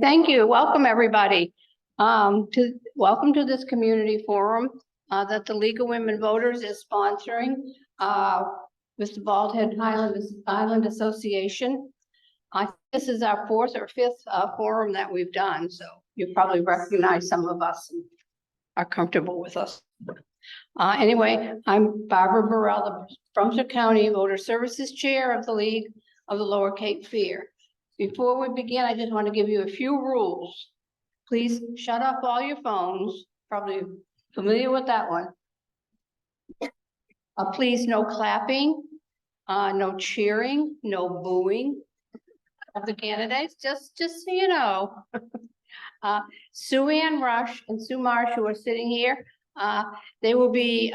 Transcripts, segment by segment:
Thank you. Welcome, everybody. Welcome to this community forum that the League of Women Voters is sponsoring with the Bald Head Island Association. I think this is our fourth or fifth forum that we've done, so you probably recognize some of us and are comfortable with us. Anyway, I'm Barbara Burrell, the Brunswick County Voter Services Chair of the League of the Lower Cape Fear. Before we begin, I just want to give you a few rules. Please shut off all your phones, probably familiar with that one. Please, no clapping, no cheering, no booing of the candidates, just so you know. Sue Ann Rush and Sue Marsh, who are sitting here, they will be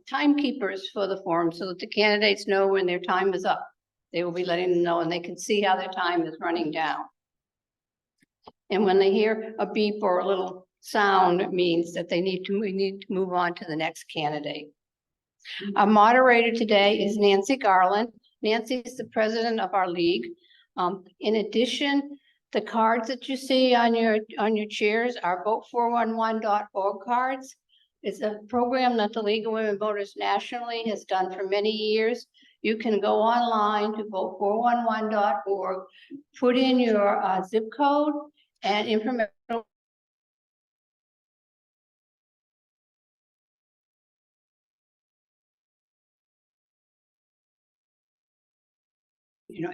timekeepers for the forum so that the candidates know when their time is up. They will be letting them know and they can see how their time is running down. And when they hear a beep or a little sound, it means that we need to move on to the next candidate. Our moderator today is Nancy Garland. Nancy is the president of our league. In addition, the cards that you see on your chairs are vote411.org cards. It's a program that the League of Women Voters nationally has done for many years. You can go online to vote411.org, put in your zip code and information.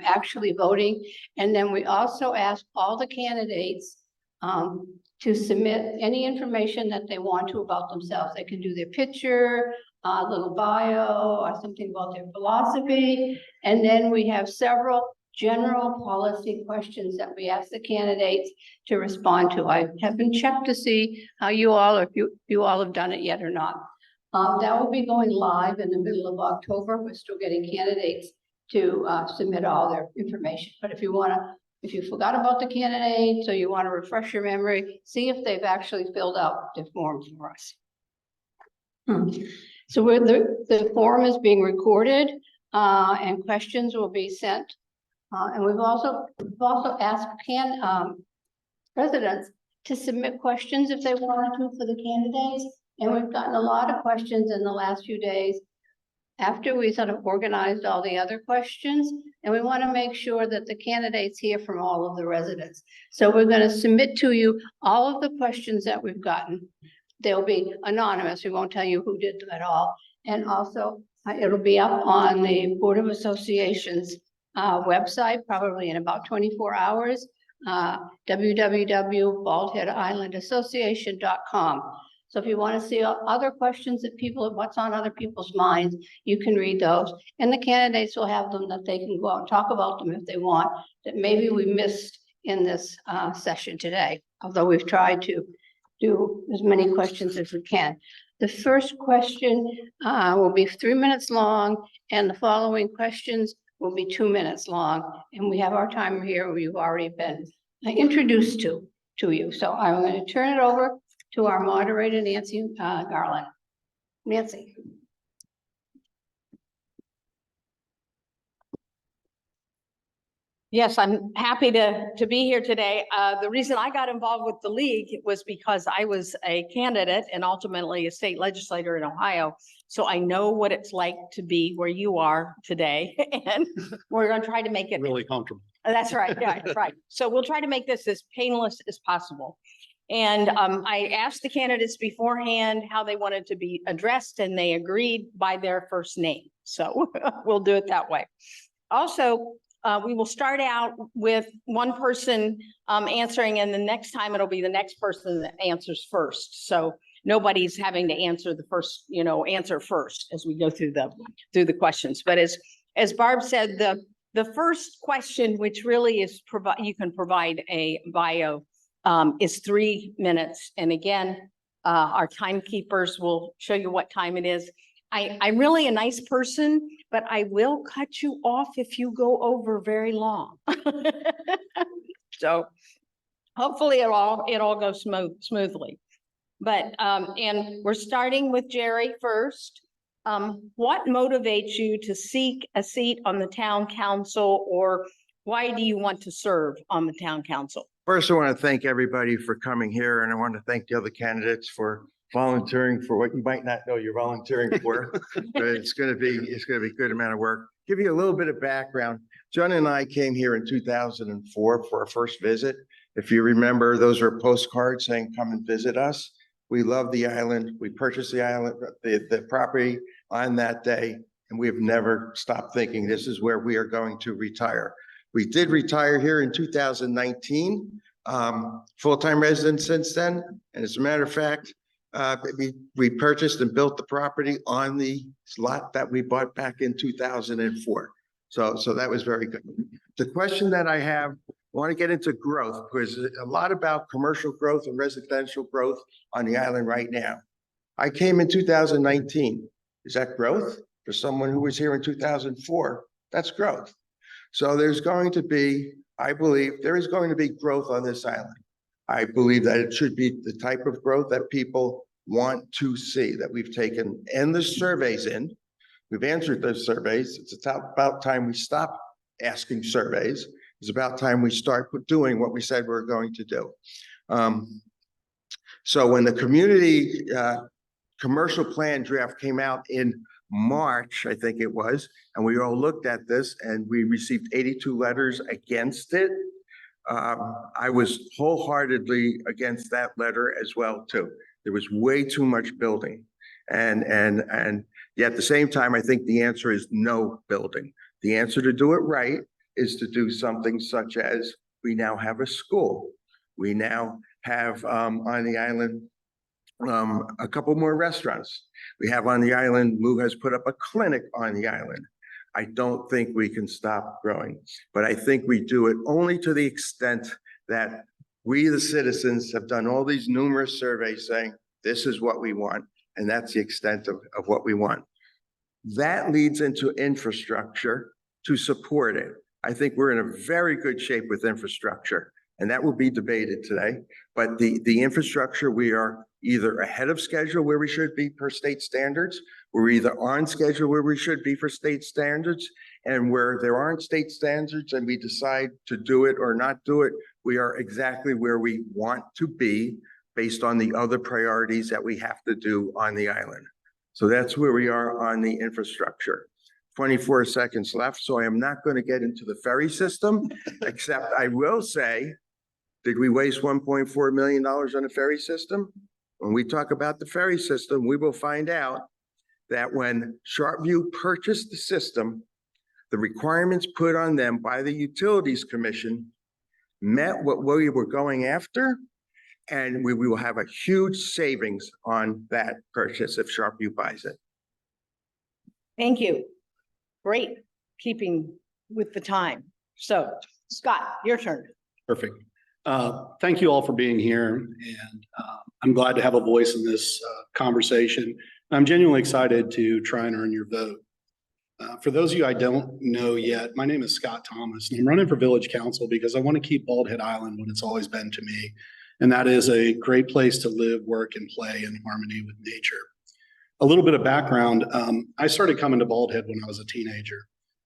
Actually voting. And then we also ask all the candidates to submit any information that they want to about themselves. They can do their picture, a little bio, or something about their philosophy. And then we have several general policy questions that we ask the candidates to respond to. I haven't checked to see how you all, if you all have done it yet or not. That will be going live in the middle of October. We're still getting candidates to submit all their information. But if you forgot about the candidates or you want to refresh your memory, see if they've actually filled out the form for us. So the form is being recorded and questions will be sent. And we've also asked residents to submit questions if they wanted to for the candidates. And we've gotten a lot of questions in the last few days after we sort of organized all the other questions, and we want to make sure that the candidates hear from all of the residents. So we're going to submit to you all of the questions that we've gotten. They'll be anonymous. We won't tell you who did them at all. And also it'll be up on the Board of Associations website, probably in about 24 hours, www.baldheadislandassociation.com. So if you want to see other questions that what's on other people's minds, you can read those. And the candidates will have them that they can go out and talk about them if they want, that maybe we missed in this session today, although we've tried to do as many questions as we can. The first question will be 3 minutes long, and the following questions will be 2 minutes long. And we have our timer here where you've already been introduced to you. So I'm going to turn it over to our moderator, Nancy Garland. Nancy. Yes, I'm happy to be here today. The reason I got involved with the league was because I was a candidate and ultimately a state legislator in Ohio. So I know what it's like to be where you are today, and we're going to try to make it really comfortable. That's right. Yeah, that's right. So we'll try to make this as painless as possible. And I asked the candidates beforehand how they wanted to be addressed, and they agreed by their first name. So we'll do it that way. Also, we will start out with one person answering, and the next time it'll be the next person that answers first. So nobody's having to answer the first, answer first as we go through the questions. But as Barb said, the first question, which really is you can provide a bio, is 3 minutes. And again, our timekeepers will show you what time it is. I'm really a nice person, but I will cut you off if you go over very long. So hopefully it all goes smoothly. But and we're starting with Jerry first. What motivates you to seek a seat on the town council, or why do you want to serve on the town council? First, I want to thank everybody for coming here, and I want to thank the other candidates for volunteering for what you might not know you're volunteering for. But it's going to be a good amount of work. Give you a little bit of background. John and I came here in 2004 for our first visit. If you remember, those were postcards saying, "Come and visit us." We love the island. We purchased the island, the property on that day, and we have never stopped thinking this is where we are going to retire. We did retire here in 2019, full-time resident since then. And as a matter of fact, we purchased and built the property on the lot that we bought back in 2004. So that was very good. The question that I have, I want to get into growth, because a lot about commercial growth and residential growth on the island right now. I came in 2019. Is that growth? For someone who was here in 2004, that's growth. So there's going to be, I believe, there is going to be growth on this island. I believe that it should be the type of growth that people want to see, that we've taken endless surveys in. We've answered those surveys. It's about time we stop asking surveys. It's about time we start doing what we said we're going to do. So when the community commercial plan draft came out in March, I think it was, and we all looked at this and we received 82 letters against it. I was wholeheartedly against that letter as well too. There was way too much building, and yet at the same time, I think the answer is no building. The answer to do it right is to do something such as, we now have a school. We now have on the island a couple more restaurants. We have on the island, Lou has put up a clinic on the island. I don't think we can stop growing, but I think we do it only to the extent that we, the citizens, have done all these numerous surveys saying, this is what we want. And that's the extent of what we want. That leads into infrastructure to support it. I think we're in a very good shape with infrastructure, and that will be debated today. But the infrastructure, we are either ahead of schedule where we should be per state standards, we're either on schedule where we should be for state standards, and where there aren't state standards and we decide to do it or not do it, we are exactly where we want to be based on the other priorities that we have to do on the island. So that's where we are on the infrastructure. 24 seconds left, so I am not going to get into the ferry system, except I will say, did we waste $1.4 million on the ferry system? When we talk about the ferry system, we will find out that when Sharpview purchased the system, the requirements put on them by the Utilities Commission met what we were going after, and we will have a huge savings on that purchase if Sharpview buys it. Thank you. Great keeping with the time. So Scott, your turn. Perfect. Thank you all for being here, and I'm glad to have a voice in this conversation. I'm genuinely excited to try and earn your vote. For those of you I don't know yet, my name is Scott Thomas, and I'm running for Village Council because I want to keep Bald Head Island what it's always been to me, and that is a great place to live, work, and play in harmony with nature. A little bit of background, I started coming to Bald Head when I was a teenager.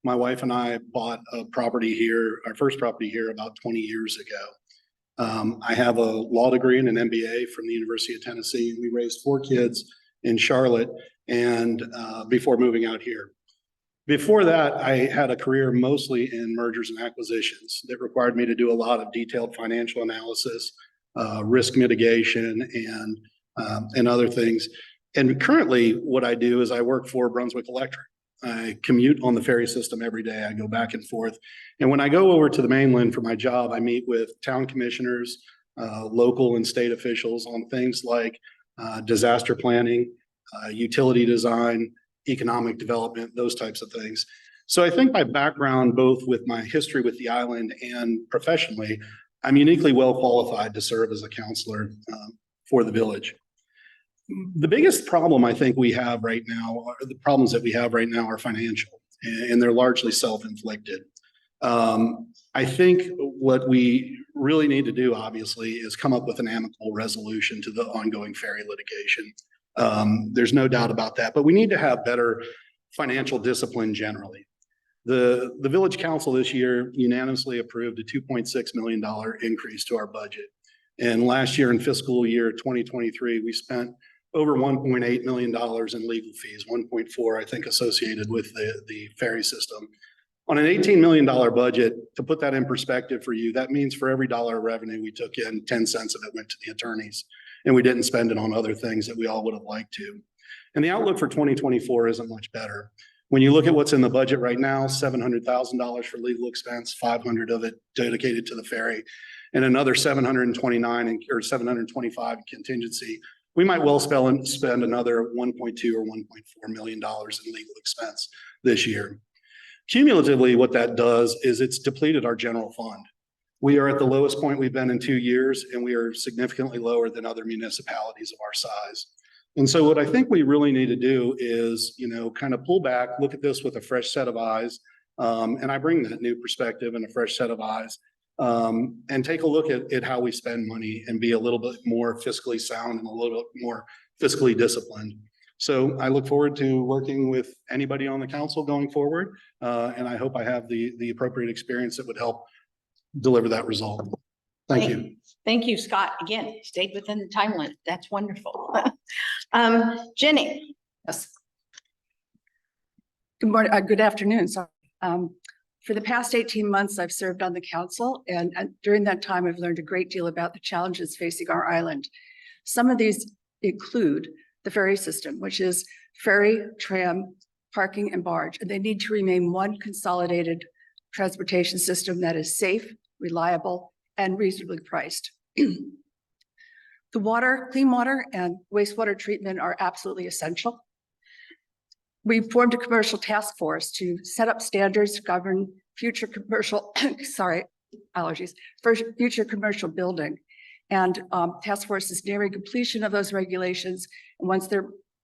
My wife and I bought a property here, our first property here, about 20 years ago. I have a law degree and an MBA from the University of Tennessee. We raised 4 kids in Charlotte and before moving out here. Before that, I had a career mostly in mergers and acquisitions that required me to do a lot of detailed financial analysis, risk mitigation, and other things. And currently what I do is I work for Brunswick Electric. I commute on the ferry system every day. I go back and forth. And when I go over to the mainland for my job, I meet with town commissioners, local and state officials on things like disaster planning, utility design, economic development, those types of things. So I think my background, both with my history with the island and professionally, I'm uniquely well qualified to serve as a counselor for the village. The biggest problem I think we have right now, or the problems that we have right now, are financial, and they're largely self-inflicted. I think what we really need to do, obviously, is come up with an amicable resolution to the ongoing ferry litigation. There's no doubt about that, but we need to have better financial discipline generally. The village council this year unanimously approved a $2.6 million increase to our budget. And last year in fiscal year 2023, we spent over $1.8 million in legal fees, 1.4, I think, associated with the ferry system. On an $18 million budget, to put that in perspective for you, that means for every dollar of revenue we took in, 10 cents of it went to the attorneys. And we didn't spend it on other things that we all would have liked to. And the outlook for 2024 isn't much better. When you look at what's in the budget right now, $700,000 for legal expense, 500 of it dedicated to the ferry, and another 729 or 725 in contingency, we might well spend another 1.2 or $1.4 million in legal expense this year. Cumulatively, what that does is it's depleted our general fund. We are at the lowest point we've been in 2 years, and we are significantly lower than other municipalities of our size. And so what I think we really need to do is, kind of pull back, look at this with a fresh set of eyes. And I bring that new perspective and a fresh set of eyes, and take a look at how we spend money and be a little bit more fiscally sound and a little bit more fiscally disciplined. So I look forward to working with anybody on the council going forward. And I hope I have the appropriate experience that would help deliver that result. Thank you. Thank you, Scott. Again, stayed within the time limit. That's wonderful. Jenny. Yes. Good morning, good afternoon. So, for the past 18 months, I've served on the council, and during that time, I've learned a great deal about the challenges facing our island. Some of these include the ferry system, which is ferry, tram, parking, and barge, and they need to remain one consolidated transportation system that is safe, reliable, and reasonably priced. The water, clean water and wastewater treatment are absolutely essential. We formed a commercial task force to set up standards to govern future commercial, for future commercial building. And task force is nearing completion of those regulations. And once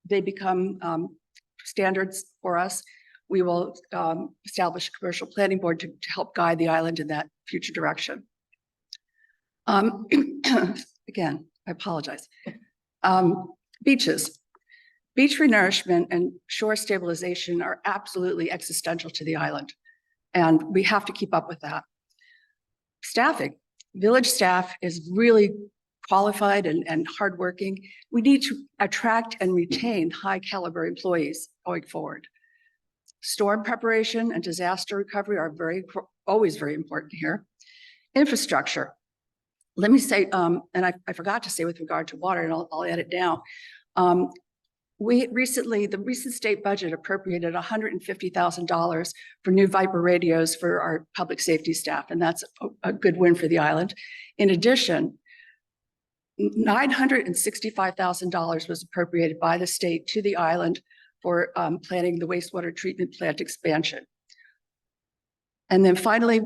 they become standards for us, we will establish a commercial planning board to help guide the island in that future direction. Again, I apologize. Beaches. Beach renourishment and shore stabilization are absolutely existential to the island, and we have to keep up with that. Staffing. Village staff is really qualified and hardworking. We need to attract and retain high caliber employees going forward. Storm preparation and disaster recovery are always very important here. Infrastructure. Let me say, and I forgot to say with regard to water, and I'll add it now. The recent state budget appropriated $150,000 for new Viper radios for our public safety staff, and that's a good win for the island. In addition, $965,000 was appropriated by the state to the island for planning the wastewater treatment plant expansion. And then finally,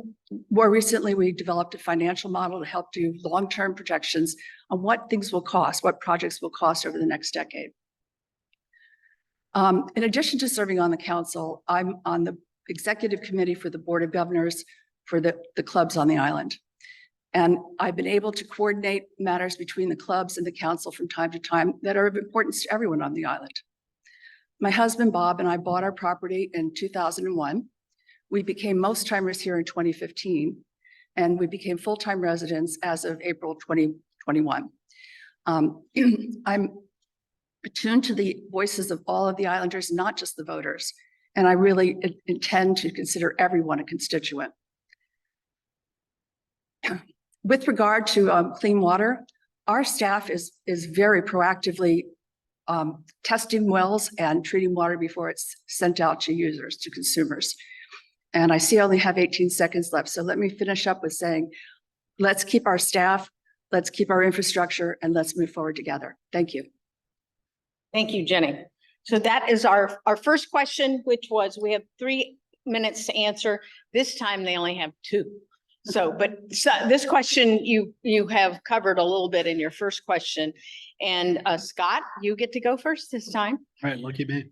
more recently, we developed a financial model to help do long-term projections on what things will cost, what projects will cost over the next decade. In addition to serving on the council, I'm on the executive committee for the Board of Governors for the clubs on the island. And I've been able to coordinate matters between the clubs and the council from time to time that are of importance to everyone on the island. My husband, Bob, and I bought our property in 2001. We became most timers here in 2015, and we became full-time residents as of April 2021. I'm attuned to the voices of all of the islanders, not just the voters, and I really intend to consider everyone a constituent. With regard to clean water, our staff is very proactively testing wells and treating water before it's sent out to users, to consumers. And I see I only have 18 seconds left, so let me finish up with saying, let's keep our staff, let's keep our infrastructure, and let's move forward together. Thank you. Thank you, Jenny. So that is our first question, which was, we have 3 minutes to answer. This time they only have 2. So this question you have covered a little bit in your first question. And Scott, you get to go first this time. All right, lucky me.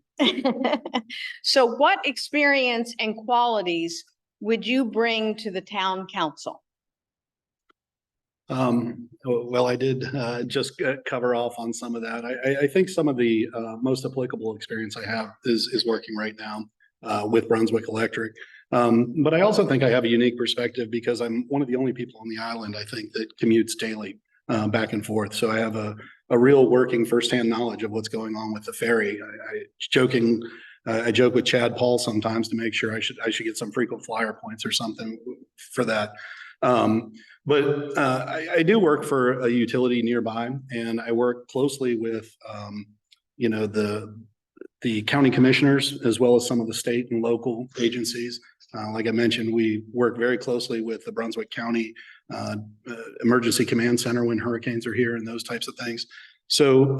So what experience and qualities would you bring to the town council? Well, I did just cover off on some of that. I think some of the most applicable experience I have is working right now with Brunswick Electric. But I also think I have a unique perspective because I'm one of the only people on the island, I think, that commutes daily back and forth. So I have a real working firsthand knowledge of what's going on with the ferry. I joke with Chad Paul sometimes to make sure I should get some frequent flyer points or something for that. But I do work for a utility nearby, and I work closely with, you know, the county commissioners as well as some of the state and local agencies. Like I mentioned, we work very closely with the Brunswick County Emergency Command Center when hurricanes are here and those types of things. So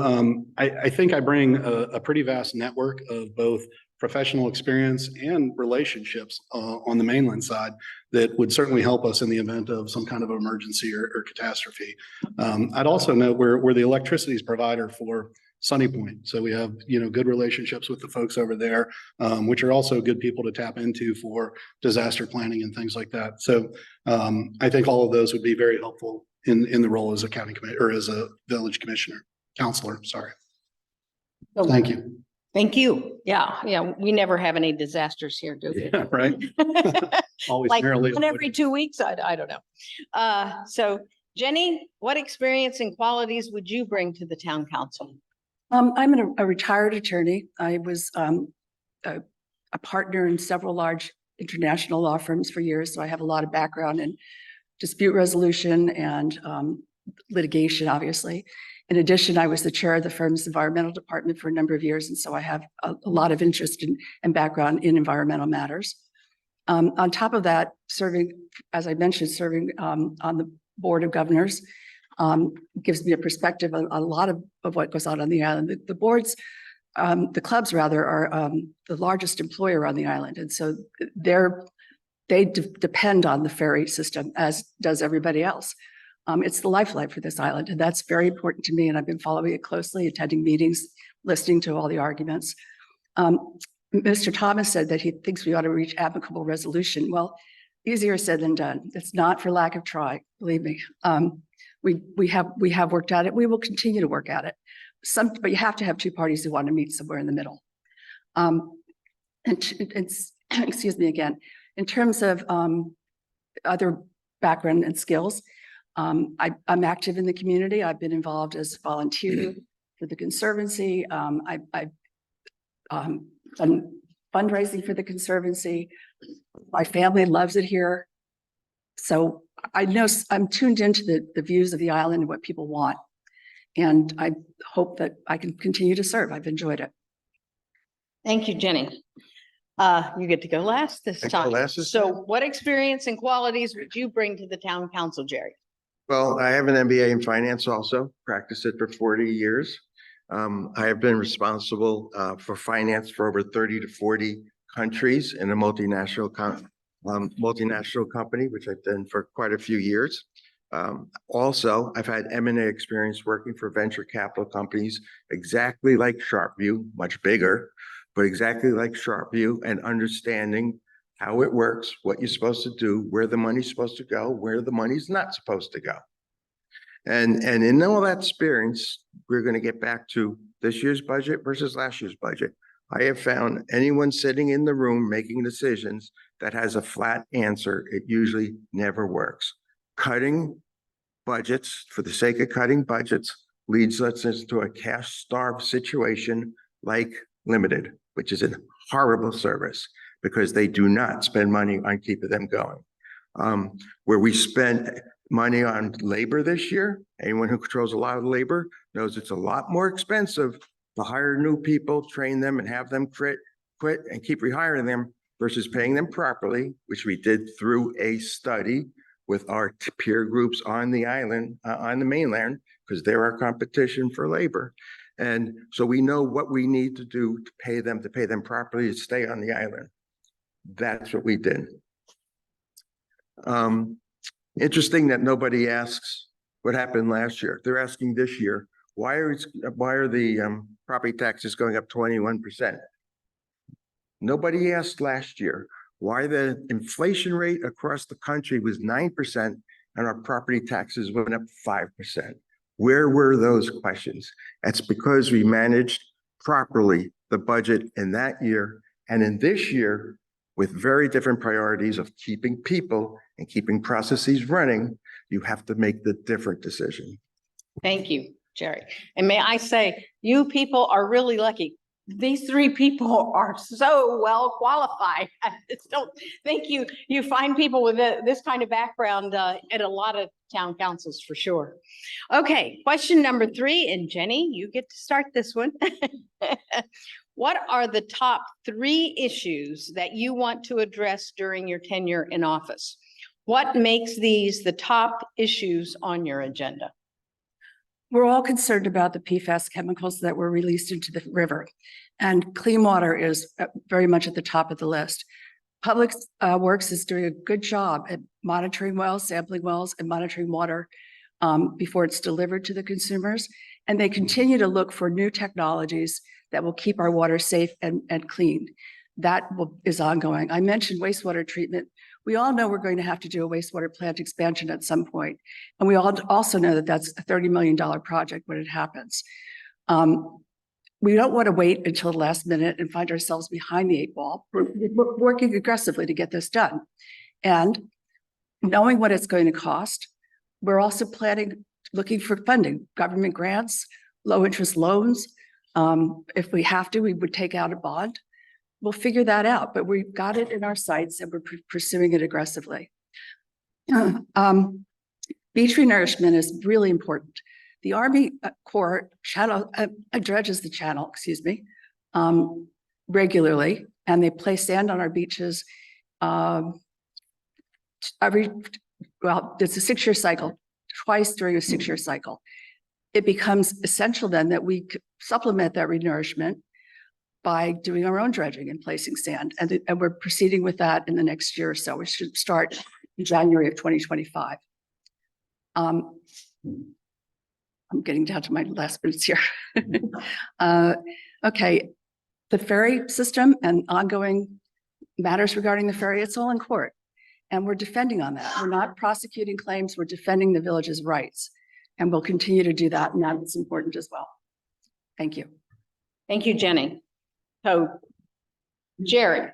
I think I bring a pretty vast network of both professional experience and relationships on the mainland side that would certainly help us in the event of some kind of emergency or catastrophe. I'd also note we're the electricity's provider for Sunny Point. So we have, you know, good relationships with the folks over there, which are also good people to tap into for disaster planning and things like that. So I think all of those would be very helpful in the role as a county or as a village commissioner, counselor, sorry. Thank you. Thank you. Yeah. We never have any disasters here, do we? Yeah, right. Always Like narrowly one every avoided. 2 weeks? I don't know. So Jenny, what experience and qualities would you bring to the town council? I'm a retired attorney. I was a partner in several large international law firms for years, so I have a lot of background in dispute resolution and litigation, obviously. In addition, I was the chair of the firm's environmental department for a number of years, and so I have a lot of interest and background in environmental matters. On top of that, serving, as I mentioned, serving on the board of governors gives me a perspective on a lot of what goes on the island. The boards, the clubs rather, are the largest employer on the island, and so they depend on the ferry system, as does everybody else. It's the lifeline for this island, and that's very important to me. And I've been following it closely, attending meetings, listening to all the arguments. Mr. Thomas said that he thinks we ought to reach amicable resolution. Well, easier said than done. It's not for lack of try, believe me. We have worked at it. We will continue to work at it. But you have to have two parties who want to meet somewhere in the middle. Excuse me again. In terms of other background and skills, I'm active in the community. I've been involved as a volunteer for the Conservancy. I've done fundraising for the Conservancy. My family loves it here. So I know I'm tuned into the views of the island and what people want. And I hope that I can continue to serve. I've enjoyed it. Thank you, Jenny. You get to go last this I go time. last this So what experience and qualities would you bring to the town council, Jerry? Well, I have an MBA in finance also, practiced it for 40 years. I have been responsible for finance for over 30 to 40 countries in a multinational company, which I've done for quite a few years. Also, I've had M&A experience working for venture capital companies, exactly like SharpView, much bigger, but exactly like SharpView, and understanding how it works, what you're supposed to do, where the money's supposed to go, where the money's not supposed to go. And in all that experience, we're going to get back to this year's budget versus last year's budget. I have found anyone sitting in the room making decisions that has a flat answer, it usually never works. Cutting budgets for the sake of cutting budgets leads us into a cash-starved situation like Limited, which is a horrible service because they do not spend money on keeping them going. Where we spent money on labor this year, anyone who controls a lot of labor knows it's a lot more expensive to hire new people, train them, and have them quit and keep rehiring them versus paying them properly, which we did through a study with our peer groups on the island, on the mainland, because they're our competition for labor. And so we know what we need to do to pay them properly to stay on the island. That's what we did. Interesting that nobody asks what happened last year. They're asking this year, why are the property taxes going up 21%? Nobody asked last year why the inflation rate across the country was 9% and our property taxes went up 5%. Where were those questions? That's because we managed properly the budget in that year and in this year with very different priorities of keeping people and keeping processes running. You have to make the different decision. Thank you, Jerry. And may I say, you people are really lucky. These three people are so well qualified. I just don't think you find people with this kind of background at a lot of town councils for sure. Okay, question number 3, and Jenny, you get to start this one. What are the top 3 issues that you want to address during your tenure in office? What makes these the top issues on your agenda? We're all concerned about the PFAS chemicals that were released into the river, and clean water is very much at the top of the list. Public Works is doing a good job at monitoring wells, sampling wells, and monitoring water before it's delivered to the consumers. And they continue to look for new technologies that will keep our water safe and clean. That is ongoing. I mentioned wastewater treatment. We all know we're going to have to do a wastewater plant expansion at some point. And we all also know that that's a $30 million project when it happens. We don't want to wait until the last minute and find ourselves behind the 8 ball. We're working aggressively to get this done. And knowing what it's going to cost, we're also looking for funding, government grants, low interest loans. If we have to, we would take out a bond. We'll figure that out, but we've got it in our sights and we're pursuing it aggressively. Beach renourishment is really important. The Army Corps dredges the channel, regularly, and they place sand on our beaches it's a 6-year cycle, twice during a 6-year cycle. It becomes essential then that we supplement that renourishment by doing our own dredging and placing sand. And we're proceeding with that in the next year or so. We should start in January of 2025. I'm getting down to my last minutes here. Okay, the ferry system and ongoing matters regarding the ferry, it's all in court. And we're defending on that. We're not prosecuting claims, we're defending the village's rights. And we'll continue to do that, and that's important as well. Thank you. Thank you, Jenny. So, Jerry.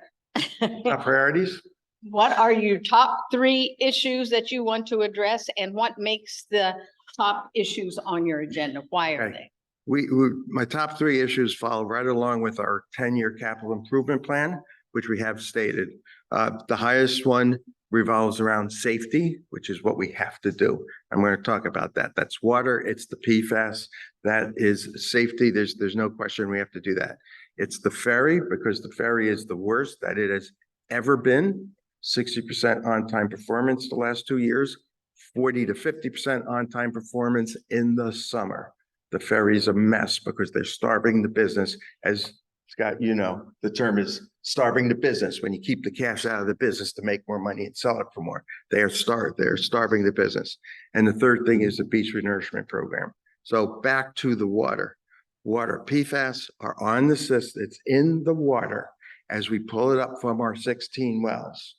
Top priorities? What are your top 3 issues that you want to address, and what makes the top issues on your agenda? Why are Okay. they? My top 3 issues follow right along with our 10-year capital improvement plan, which we have stated. The highest one revolves around safety, which is what we have to do. I'm going to talk about that. That's water. It's the PFAS. That is safety. There's no question we have to do that. It's the ferry, because the ferry is the worst that it has ever been. 60% on-time performance the last 2 years, 40 to 50% on-time performance in the summer. The ferry is a mess because they're starving the business. As Scott, you know, the term is starving the business. When you keep the cash out of the business to make more money and sell it for more, they're starving the business. And the third thing is the beach renourishment program. So back to the water. PFAS are on the system. It's in the water as we pull it up from our 16 wells.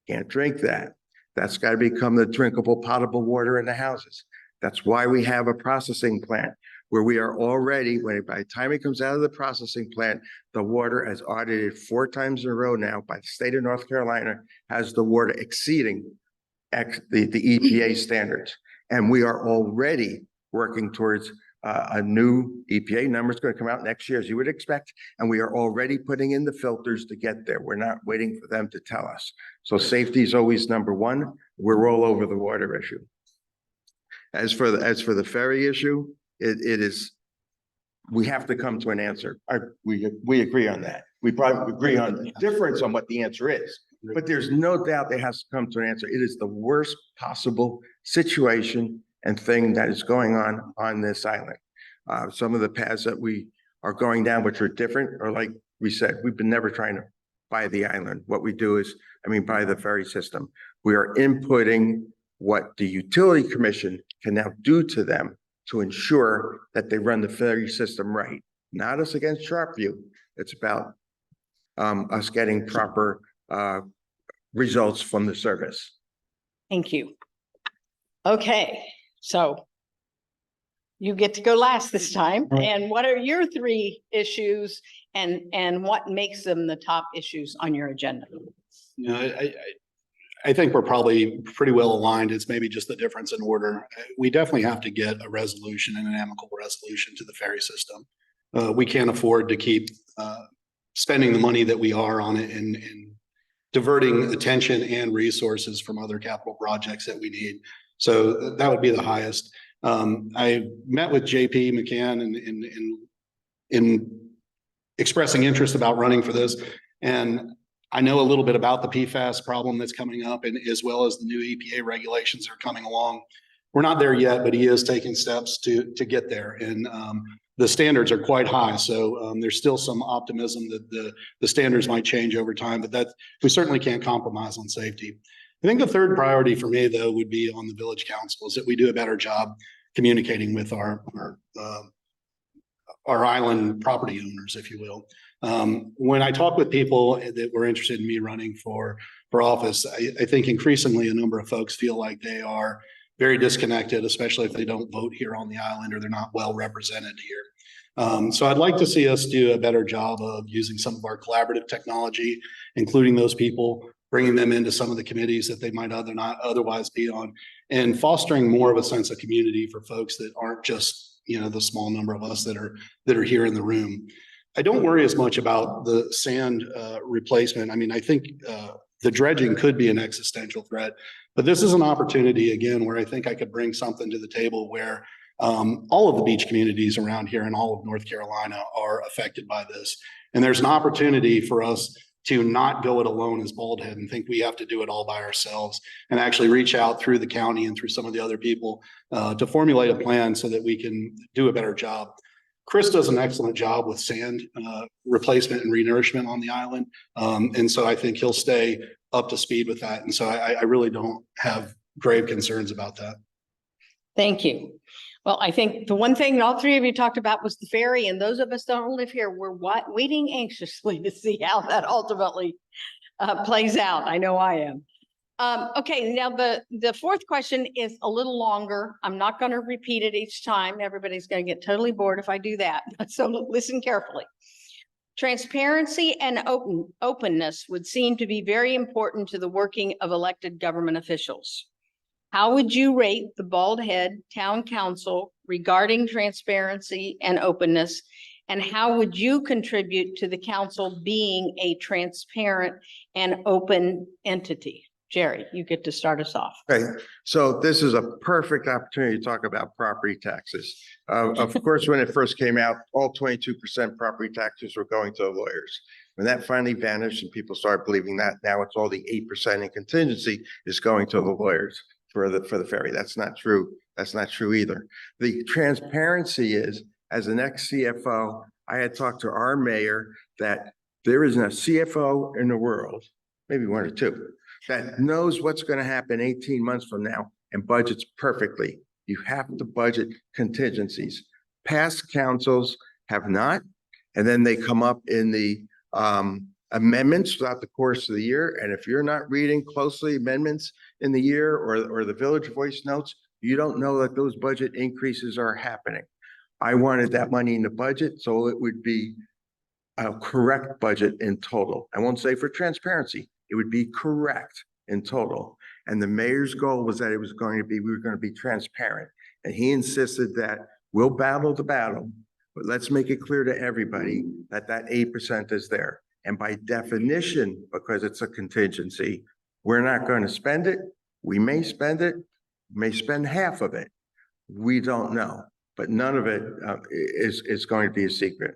Can't drink that. That's got to become the drinkable, potable water in the houses. That's why we have a processing plant where we are already, by the time it comes out of the processing plant, the water is audited 4 times in a row now by the state of North Carolina, has the water exceeding the EPA standards. And we are already working towards a new EPA number is going to come out next year, as you would expect. And we are already putting in the filters to get there. We're not waiting for them to tell us. So safety is always number 1. We're all over the water issue. As for the ferry issue, it is, we have to come to an answer. We agree on that. We probably agree on the difference on what the answer is, but there's no doubt it has to come to an answer. It is the worst possible situation and thing that is going on this island. Some of the paths that we are going down, which are different, are like we said, we've been never trying to buy the island. What we do is, buy the ferry system. We are inputting what the utility commission can now do to them to ensure that they run the ferry system right. Not us against Sharpview. It's about us getting proper results from the service. Thank you. Okay, so you get to go last this time. Right. And what are your three issues and what makes them the top issues on your agenda? You know, I think we're probably pretty well aligned. It's maybe just the difference in order. We definitely have to get a resolution and an amicable resolution to the ferry system. We can't afford to keep spending the money that we are on it and diverting attention and resources from other capital projects that we need. So that would be the highest. I met with JP McCann in expressing interest about running for this. And I know a little bit about the PFAS problem that's coming up and as well as the new EPA regulations that are coming along. We're not there yet, but he is taking steps to get there. And the standards are quite high. So there's still some optimism that the standards might change over time, but that we certainly can't compromise on safety. I think the third priority for me, though, would be on the village council is that we do a better job communicating with our island property owners, if you will. When I talk with people that were interested in me running for office, I think increasingly a number of folks feel like they are very disconnected, especially if they don't vote here on the island or they're not well represented here. So I'd like to see us do a better job of using some of our collaborative technology, including those people, bringing them into some of the committees that they might not otherwise be on, and fostering more of a sense of community for folks that aren't just, you know, the small number of us that are here in the room. I don't worry as much about the sand replacement. I mean, I think the dredging could be an existential threat, but this is an opportunity again where I think I could bring something to the table where all of the beach communities around here in all of North Carolina are affected by this. And there's an opportunity for us to not go it alone as Bald Head and think we have to do it all by ourselves and actually reach out through the county and through some of the other people to formulate a plan so that we can do a better job. Chris does an excellent job with sand replacement and renourishment on the island. And so I think he'll stay up to speed with that. And so I really don't have grave concerns about that. Thank you. Well, I think the one thing all three of you talked about was the ferry, and those of us that don't live here, we're waiting anxiously to see how that ultimately plays out. I know I am. Okay, now the fourth question is a little longer. I'm not going to repeat it each time. Everybody's going to get totally bored if I do that. So listen carefully. Transparency and openness would seem to be very important to the working of elected government officials. How would you rate the Bald Head Town Council regarding transparency and openness? And how would you contribute to the council being a transparent and open entity? Jerry, you get to start us off. Okay, so this is a perfect opportunity to talk about property taxes. Of course, when it first came out, all 22% property taxes were going to the lawyers. When that finally vanished and people started believing that, now it's all the 8% in contingency is going to the lawyers for the ferry. That's not true. That's not true either. The transparency is, as an ex-CFO, I had talked to our mayor that there isn't a CFO in the world, maybe one or two, that knows what's going to happen 18 months from now and budgets perfectly. You have to budget contingencies. Past councils have not, and then they come up in the amendments throughout the course of the year. And if you're not reading closely amendments in the year or the Village Voice notes, you don't know that those budget increases are happening. I wanted that money in the budget, so it would be a correct budget in total. I won't say for transparency, it would be correct in total. And the mayor's goal was that we were going to be transparent. And he insisted that we'll battle the battle, but let's make it clear to everybody that 8% is there. And by definition, because it's a contingency, we're not going to spend it. We may spend it, may spend half of it. We don't know, but none of it is going to be a secret.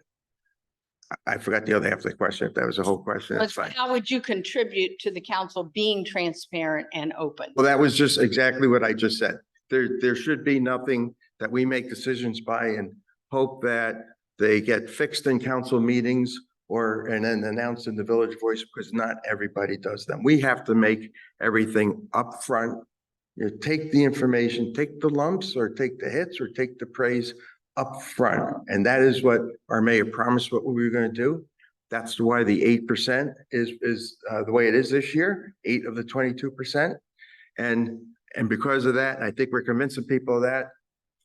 I forgot the other half of the question. If that was the whole question, that's fine. How would you contribute to the council being transparent and open? Well, that was just exactly what I just said. There should be nothing that we make decisions by and hope that they get fixed in council meetings and then announced in the Village Voice, because not everybody does them. We have to make everything upfront. You know, take the information, take the lumps or take the hits or take the praise up front. And that is what our mayor promised what we were going to do. That's why the 8% is the way it is this year, 8 of the 22%. And And because of that, I think we're convincing people of that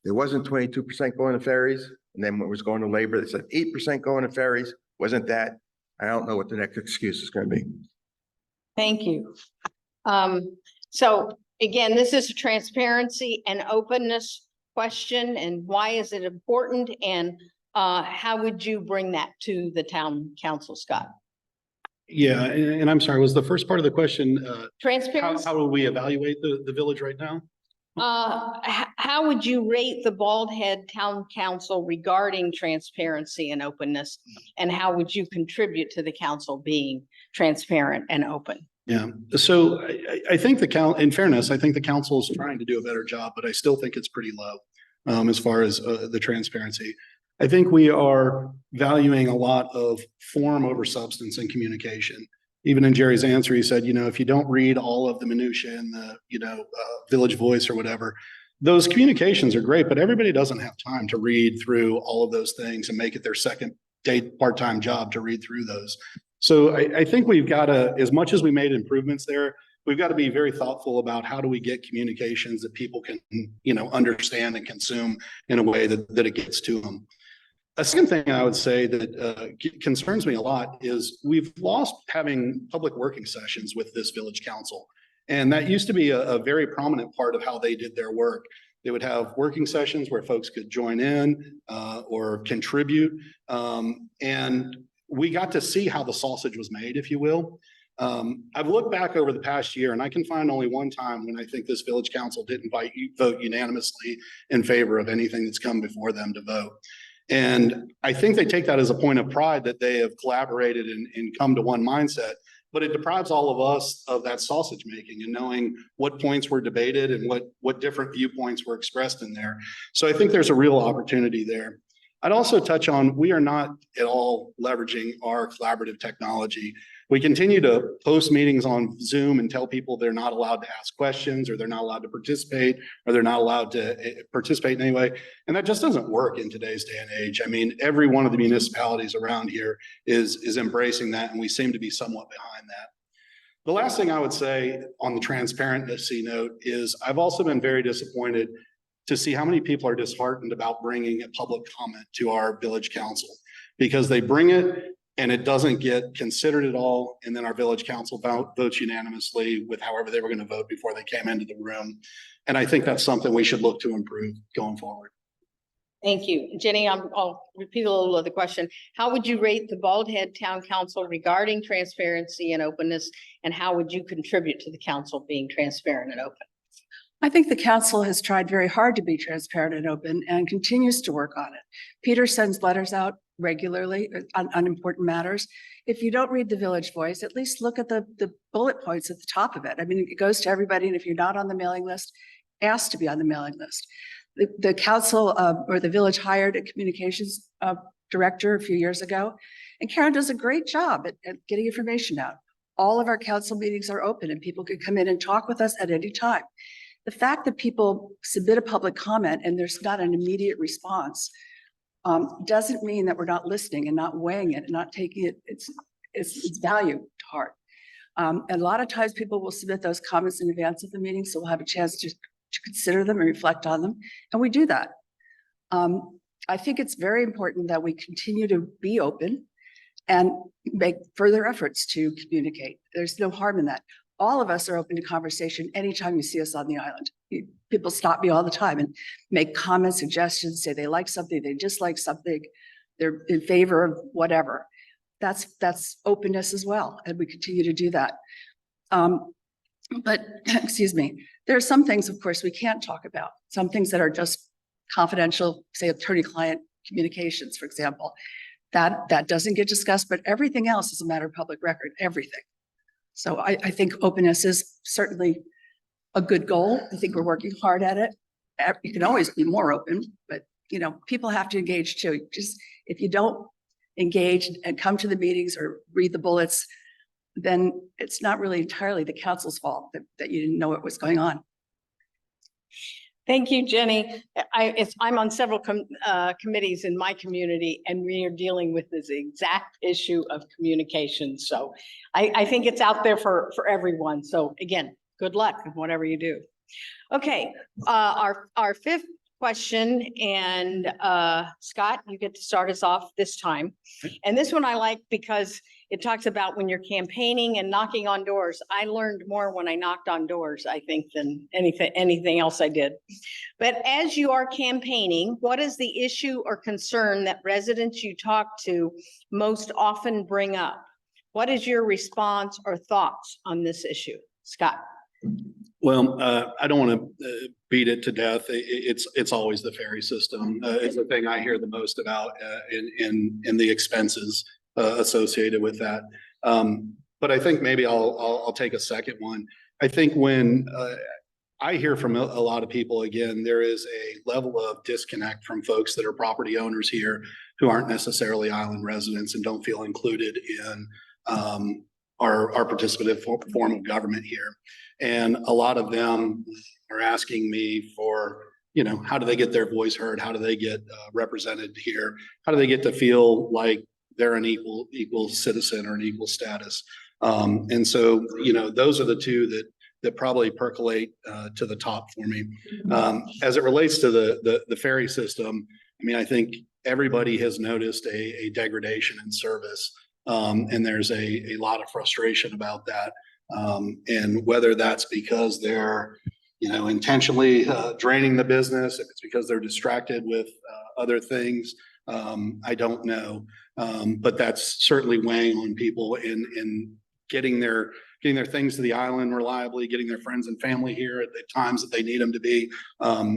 there wasn't 22% going to ferries. And then when it was going to labor, they said 8% going to ferries. Wasn't that? I don't know what the next excuse is going to be. Thank you. So again, this is a transparency and openness question, and why is it important? And how would you bring that to the town council, Scott? Yeah, and I'm sorry, was the first part of the question, Transparency, how do we evaluate the village right now? how would you rate the Bald Head Town Council regarding transparency and openness? And how would you contribute to the council being transparent and open? Yeah, so I think in fairness, I think the council is trying to do a better job, but I still think it's pretty low as far as the transparency. I think we are valuing a lot of form over substance in communication. Even in Jerry's answer, he said, if you don't read all of the minutia in the, Village Voice or whatever, those communications are great, but everybody doesn't have time to read through all of those things and make it their second day part-time job to read through those. So I think we've got to, as much as we made improvements there, we've got to be very thoughtful about how do we get communications that people can, understand and consume in a way that it gets to them. A second thing I would say that concerns me a lot is we've lost having public working sessions with this village council. And that used to be a very prominent part of how they did their work. They would have working sessions where folks could join in or contribute. And we got to see how the sausage was made, if you will. I've looked back over the past year and I can find only one time when I think this village council didn't vote unanimously in favor of anything that's come before them to vote. And I think they take that as a point of pride that they have collaborated and come to one mindset, but it deprives all of us of that sausage making and knowing what points were debated and what different viewpoints were expressed in there. So I think there's a real opportunity there. I'd also touch on, we are not at all leveraging our collaborative technology. We continue to post meetings on Zoom and tell people they're not allowed to ask questions or they're not allowed to participate or they're not allowed to participate in any way. And that just doesn't work in today's day and age. I mean, every one of the municipalities around here is embracing that, and we seem to be somewhat behind that. The last thing I would say on the transparency note is I've also been very disappointed to see how many people are disheartened about bringing a public comment to our village council, because they bring it and it doesn't get considered at all. And then our village council votes unanimously with however they were going to vote before they came into the room. And I think that's something we should look to improve going forward. Thank you. Jenny, I'll repeat a little of the question. How would you rate the Bald Head Town Council regarding transparency and openness? And how would you contribute to the council being transparent and open? I think the council has tried very hard to be transparent and open and continues to work on it. Peter sends letters out regularly on important matters. If you don't read the Village Voice, at least look at the bullet points at the top of it. I mean, it goes to everybody, and if you're not on the mailing list, ask to be on the mailing list. The council or the village hired a communications director a few years ago, and Karen does a great job at getting information out. All of our council meetings are open and people can come in and talk with us at any time. The fact that people submit a public comment and there's not an immediate response doesn't mean that we're not listening and not weighing it and not taking its value to heart. And a lot of times people will submit those comments in advance of the meeting, so we'll have a chance to consider them and reflect on them, and we do that. I think it's very important that we continue to be open and make further efforts to communicate. There's no harm in that. All of us are open to conversation anytime you see us on the island. People stop me all the time and make comments, suggestions, say they like something, they dislike something, they're in favor of whatever. That's openness as well, and we continue to do that. But excuse me, there are some things, of course, we can't talk about. Some things that are just confidential, say attorney-client communications, for example. That doesn't get discussed, but everything else is a matter of public record, everything. So I think openness is certainly a good goal. I think we're working hard at it. You can always be more open, but people have to engage too. Just if you don't engage and come to the meetings or read the bullets, then it's not really entirely the council's fault that you didn't know what was going on. Thank you, Jenny. I'm on several committees in my community, and we are dealing with this exact issue of communication. So I think it's out there for everyone. So again, good luck, whatever you do. Okay, our fifth question, and Scott, you get to start us off this time. And this one I like because it talks about when you're campaigning and knocking on doors. I learned more when I knocked on doors, I think, than anything else I did. But as you are campaigning, what is the issue or concern that residents you talk to most often bring up? What is your response or thoughts on this issue? Scott? Well, I don't want to beat it to death. It's always the ferry system. It's the thing I hear the most about in the expenses associated with that. But I think maybe I'll take a second one. I think when I hear from a lot of people, again, there is a level of disconnect from folks that are property owners here who aren't necessarily island residents and don't feel included in our participative form of government here. And a lot of them are asking me for, you know, how do they get their voice heard? How do they get represented here? How do they get to feel like they're an equal citizen or an equal status? And so, you know, those are the two that probably percolate to the top for me. As it relates to the ferry system, I mean, I think everybody has noticed a degradation in service. And there's a lot of frustration about that. And whether that's because they're, you know, intentionally draining the business, if it's because they're distracted with other things, I don't know. But that's certainly weighing on people in getting their things to the island reliably, getting their friends and family here at the times that they need them to be.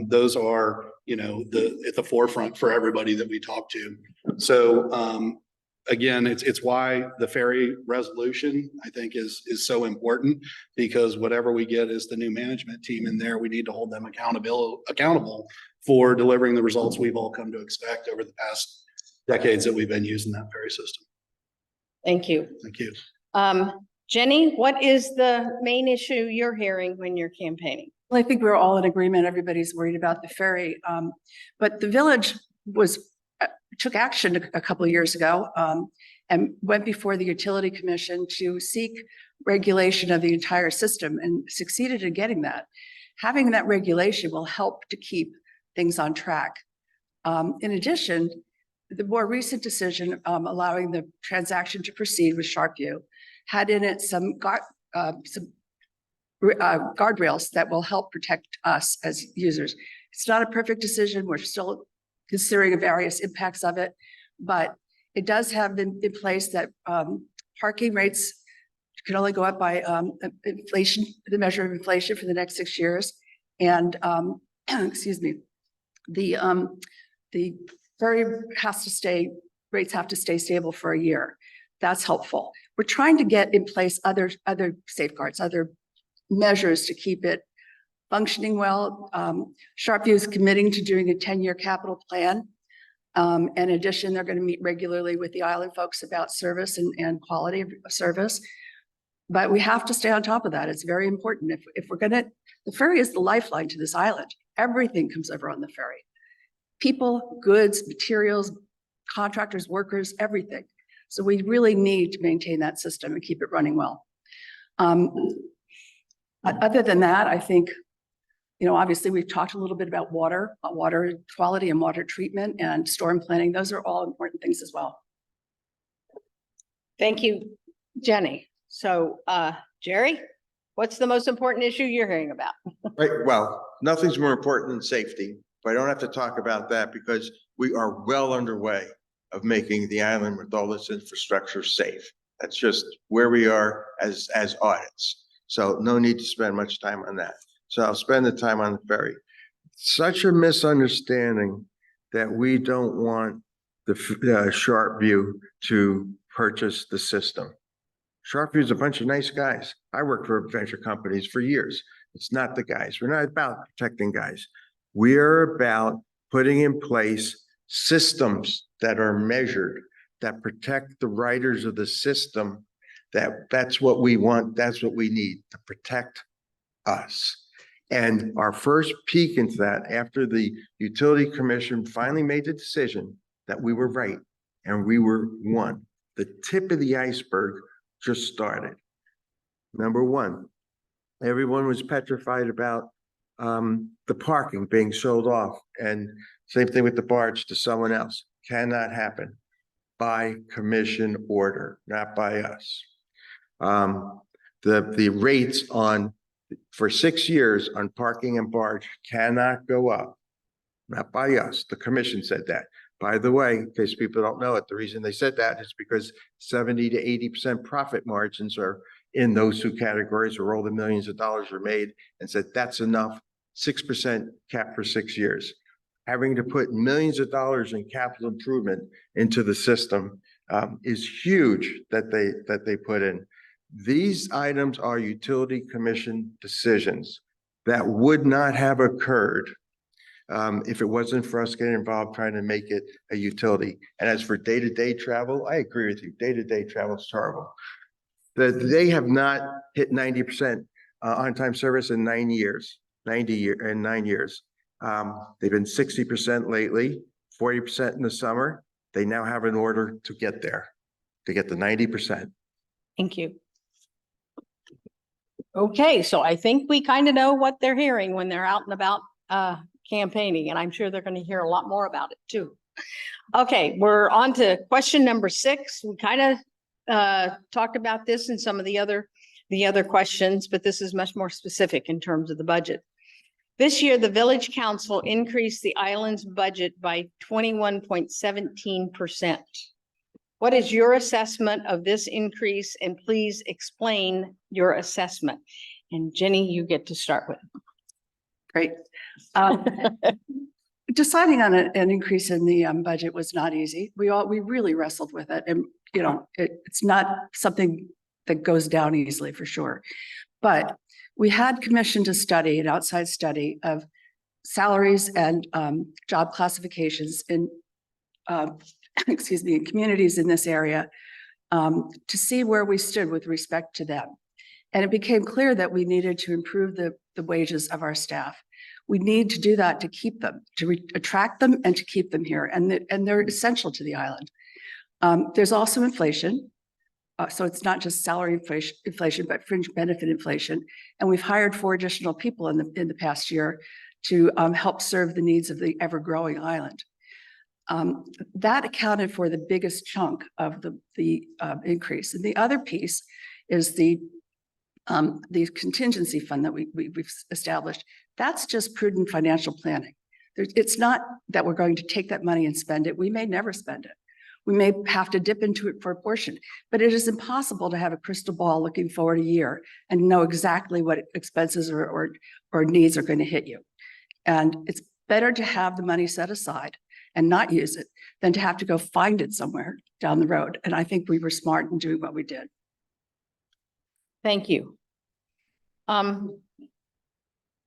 Those are, you know, at the forefront for everybody that we talk to. So, again, it's why the ferry resolution, I think, is so important, because whatever we get as the new management team in there, we need to hold them accountable for delivering the results we've all come to expect over the past decades that we've been using that ferry system. Thank you. Thank you. Jenny, what is the main issue you're hearing when you're campaigning? Well, I think we're all in agreement. Everybody's worried about the ferry. But the village took action a couple of years ago and went before the Utility Commission to seek regulation of the entire system and succeeded in getting that. Having that regulation will help to keep things on track. In addition, the more recent decision allowing the transaction to proceed with Sharpview had in it some guardrails that will help protect us as users. It's not a perfect decision. We're still considering the various impacts of it, but it does have in place that parking rates can only go up by inflation, the measure of inflation for the next 6 years. And excuse me, the ferry rates have to stay stable for a year. That's helpful. We're trying to get in place other safeguards, other measures to keep it functioning well. Sharpview is committing to doing a 10-year capital plan. In addition, they're going to meet regularly with the island folks about service and quality of service. But we have to stay on top of that. It's very important. If we're gonna, the ferry is the lifeline to this island. Everything comes over on the ferry. People, goods, materials, contractors, workers, everything. So we really need to maintain that system and keep it running well. Other than that, I think, you know, obviously we've talked a little bit about water quality and water treatment and storm planning. Those are all important things as well. Thank you, Jenny. So, Jerry, what's the most important issue you're hearing about? Right, well, nothing's more important than safety, but I don't have to talk about that because we are well underway of making the island with all this infrastructure safe. That's just where we are as audits. So no need to spend much time on that. So I'll spend the time on the ferry. Such a misunderstanding that we don't want the Sharpview to purchase the system. Sharpview is a bunch of nice guys. I worked for venture companies for years. It's not the guys. We're not about protecting guys. We're about putting in place systems that are measured, that protect the riders of the system. That's what we want. That's what we need to protect us. And our first peek into that after the Utility Commission finally made the decision that we were right and we were one. The tip of the iceberg just started. Number one, Everyone was petrified about the parking being sold off, and same thing with the barge to someone else. Cannot happen by commission order, not by us. The rates for 6 years on parking and barge cannot go up. Not by us. The commission said that. By the way, in case people don't know it, the reason they said that is because 70 to 80% profit margins are in those two categories where all the millions of dollars are made, and said that's enough, 6% cap for 6 years. Having to put millions of dollars in capital improvement into the system is huge that they put in. These items are utility commission decisions that would not have occurred if it wasn't for us getting involved trying to make it a utility. And as for day-to-day travel, I agree with you. Day-to-day travel is horrible. They have not hit 90% on-time service in 9 years, 9 years. They've been 60% lately, 40% in the summer. They now have an order to get there, to get to 90%. Thank you. Okay, so I think we kind of know what they're hearing when they're out and about campaigning, and I'm sure they're going to hear a lot more about it too. Okay, we're on to question number 6. We kind of talked about this in some of the other questions, but this is much more specific in terms of the budget. This year, the Village Council increased the island's budget by 21.17%. What is your assessment of this increase? And please explain your assessment. And Jenny, you get to start with. Great. Deciding on an increase in the budget was not easy. We really wrestled with it, and it's not something that goes down easily for sure. But we had commissioned a study, an outside study of salaries and job classifications in excuse me, in communities in this area to see where we stood with respect to them. And it became clear that we needed to improve the wages of our staff. We need to do that to keep them, to attract them and to keep them here. And they're essential to the island. There's also inflation. So it's not just salary inflation, but fringe benefit inflation. And we've hired 4 additional people in the past year to help serve the needs of the ever-growing island. That accounted for the biggest chunk of the increase. And the other piece is the contingency fund that we've established. That's just prudent financial planning. It's not that we're going to take that money and spend it. We may never spend it. We may have to dip into it for a portion, but it is impossible to have a crystal ball looking forward a year and know exactly what expenses or needs are going to hit you. And it's better to have the money set aside and not use it than to have to go find it somewhere down the road. And I think we were smart in doing what we did. Thank you.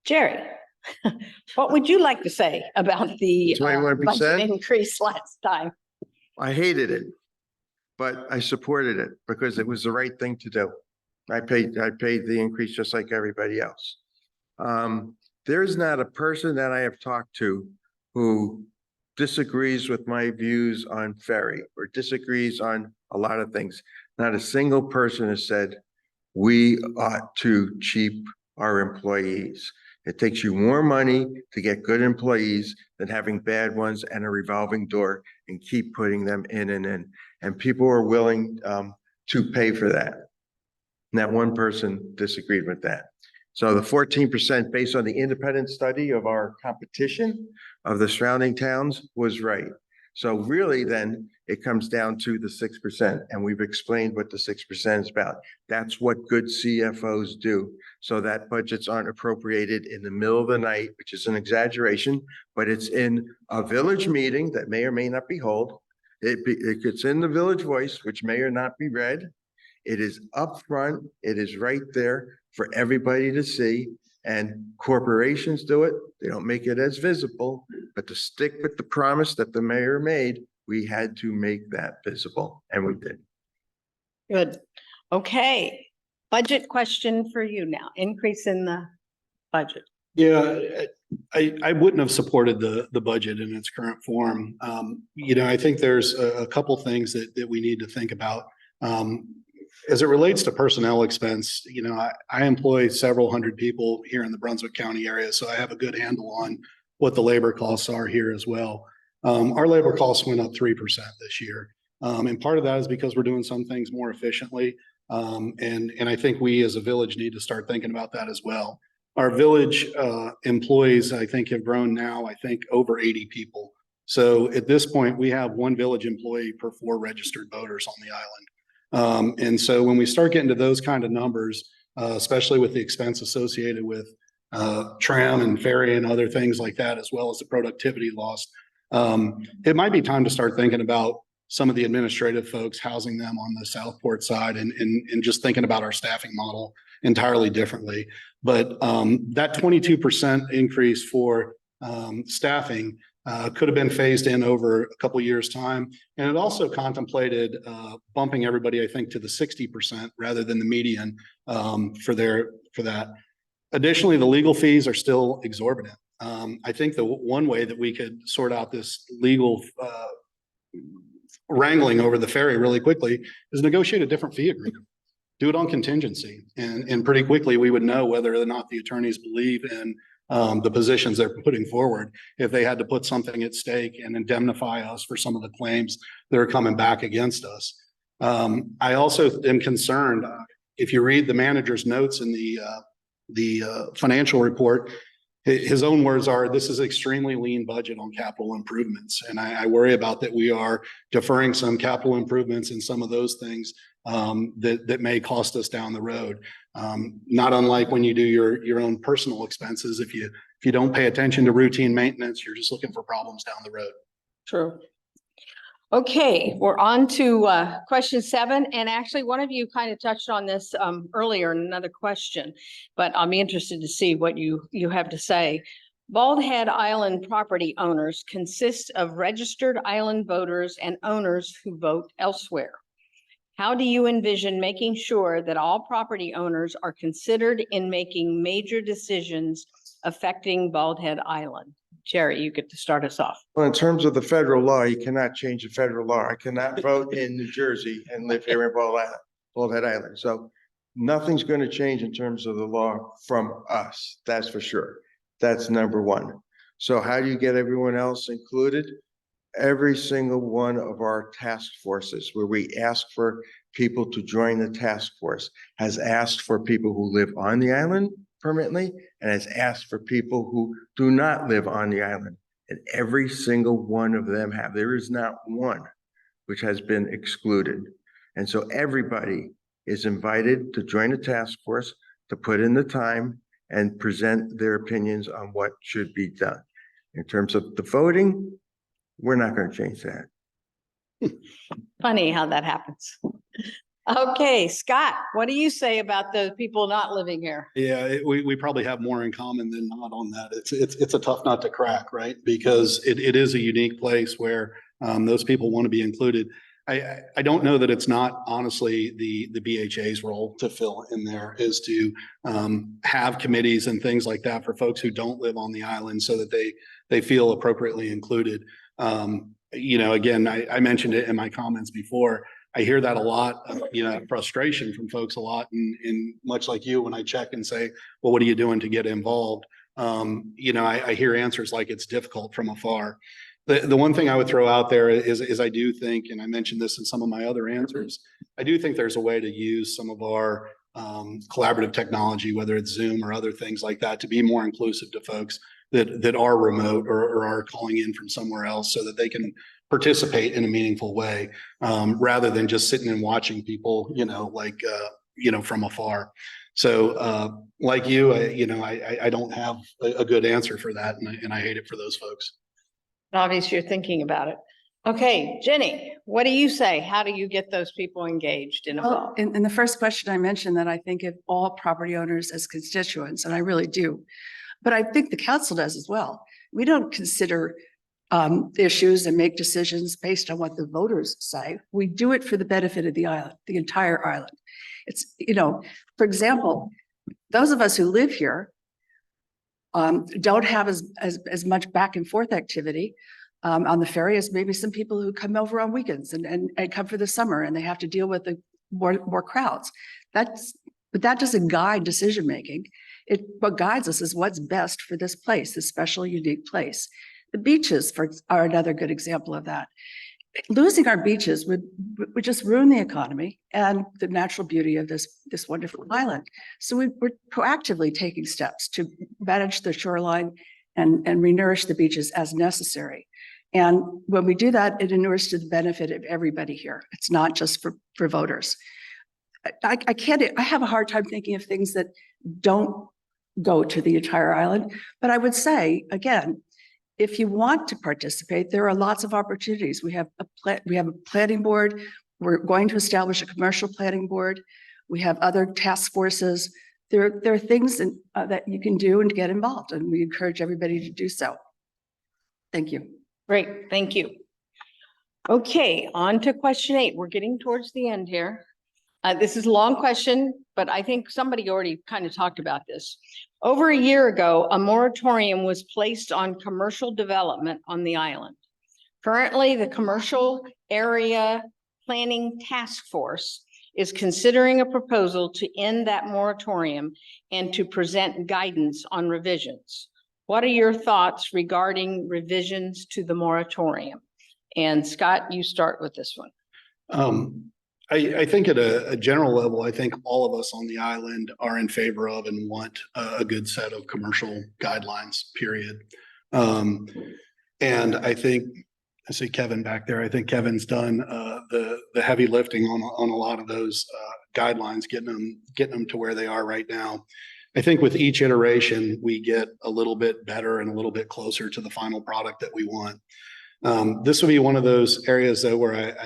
Jerry, what would you like to say about the 21%? budget increase last time? I hated it, but I supported it because it was the right thing to do. I paid the increase just like everybody else. There's not a person that I have talked to who disagrees with my views on ferry or disagrees on a lot of things. Not a single person has said, we ought to cheap our employees. It takes you more money to get good employees than having bad ones and a revolving door and keep putting them in and in. And people are willing to pay for that. Not one person disagreed with that. So the 14% based on the independent study of our competition of the surrounding towns was right. So really then it comes down to the 6%, and we've explained what the 6% is about. That's what good CFOs do, so that budgets aren't appropriated in the middle of the night, which is an exaggeration, but it's in a village meeting that may or may not be held. It's in the Village Voice, which may or not be read. It is upfront. It is right there for everybody to see. And corporations do it. They don't make it as visible, but to stick with the promise that the mayor made, we had to make that visible, and we did. Good. Okay. Budget question for you now. Increase in the budget. Yeah, I wouldn't have supported the budget in its current form. I think there's a couple things that we need to think about. As it relates to personnel expense, I employ several hundred people here in the Brunswick County area, so I have a good handle on what the labor costs are here as well. Our labor costs went up 3% this year. And part of that is because we're doing some things more efficiently. And I think we as a village need to start thinking about that as well. Our village employees, I think, have grown now, I think, over 80 people. So at this point, we have one village employee per 4 registered voters on the island. And so when we start getting to those kind of numbers, especially with the expense associated with tram and ferry and other things like that, as well as the productivity loss, it might be time to start thinking about some of the administrative folks, housing them on the Southport side and just thinking about our staffing model entirely differently. But that 22% increase for staffing could have been phased in over a couple of years' time. And it also contemplated bumping everybody, I think, to the 60% rather than the median for that. Additionally, the legal fees are still exorbitant. I think the one way that we could sort out this legal wrangling over the ferry really quickly is negotiate a different fee agreement. Do it on contingency. And pretty quickly, we would know whether or not the attorneys believe in the positions they're putting forward, if they had to put something at stake and indemnify us for some of the claims that are coming back against us. I also am concerned, if you read the manager's notes in the financial report, his own words are, this is extremely lean budget on capital improvements. And I worry about that we are deferring some capital improvements and some of those things that may cost us down the road. Not unlike when you do your own personal expenses. If you don't pay attention to routine maintenance, you're just looking for problems down the road. True. Okay, we're on to question 7. And actually, one of you kind of touched on this earlier in another question, but I'm interested to see what you have to say. Bald Head Island property owners consist of registered island voters and owners who vote elsewhere. How do you envision making sure that all property owners are considered in making major decisions affecting Bald Head Island? Jerry, you get to start us off. Well, in terms of the federal law, you cannot change the federal law. I cannot vote in New Jersey and live here in Bald Head Island. So nothing's going to change in terms of the law from us. That's for sure. That's number one. So how do you get everyone else included? Every single one of our task forces where we ask for people to join the task force has asked for people who live on the island permanently and has asked for people who do not live on the island. And every single one of them have. There is not one which has been excluded. And so everybody is invited to join the task force, to put in the time and present their opinions on what should be done. In terms of the voting, we're not going to change that. Funny how that happens. Okay, Scott, what do you say about the people not living here? Yeah, we probably have more in common than not on that. It's a tough nut to crack, right? Because it is a unique place where those people want to be included. I don't know that it's not honestly the BHA's role to fill in there is to have committees and things like that for folks who don't live on the island so that they feel appropriately included. Again, I mentioned it in my comments before. I hear that a lot, frustration from folks a lot. And much like you, when I check and say, well, what are you doing to get involved? I hear answers like it's difficult from afar. The one thing I would throw out there is I do think, and I mentioned this in some of my other answers, I do think there's a way to use some of our collaborative technology, whether it's Zoom or other things like that, to be more inclusive to folks that are remote or are calling in from somewhere else so that they can participate in a meaningful way, rather than just sitting and watching people, from afar. So like you, I don't have a good answer for that. And I hate it for those folks. Obviously, you're thinking about it. Okay, Jenny, what do you say? How do you get those people engaged and Well, involved? in the first question, I mentioned that I think of all property owners as constituents, and I really do. But I think the council does as well. We don't consider issues and make decisions based on what the voters say. We do it for the benefit of the island, the entire island. It's, for example, those of us who live here don't have as much back and forth activity on the ferry as maybe some people who come over on weekends and come for the summer, and they have to deal with the more crowds. But that doesn't guide decision-making. What guides us is what's best for this place, this special, unique place. The beaches are another good example of that. Losing our beaches would just ruin the economy and the natural beauty of this wonderful island. So we're proactively taking steps to manage the shoreline and renourish the beaches as necessary. And when we do that, it inures to the benefit of everybody here. It's not just for voters. I have a hard time thinking of things that don't go to the entire island. But I would say, again, if you want to participate, there are lots of opportunities. We have a planning board. We're going to establish a commercial planning board. We have other task forces. There are things that you can do and get involved, and we encourage everybody to do so. Thank you. Great, thank you. Okay, on to question 8. We're getting towards the end here. This is a long question, but I think somebody already kind of talked about this. Over a year ago, a moratorium was placed on commercial development on the island. Currently, the Commercial Area Planning Task Force is considering a proposal to end that moratorium and to present guidance on revisions. What are your thoughts regarding revisions to the moratorium? And Scott, you start with this one. I think at a general level, I think all of us on the island are in favor of and want a good set of commercial guidelines, period. And I think, I see Kevin back there. I think Kevin's done the heavy lifting on a lot of those guidelines, getting them to where they are right now. I think with each iteration, we get a little bit better and a little bit closer to the final product that we want. This will be one of those areas though where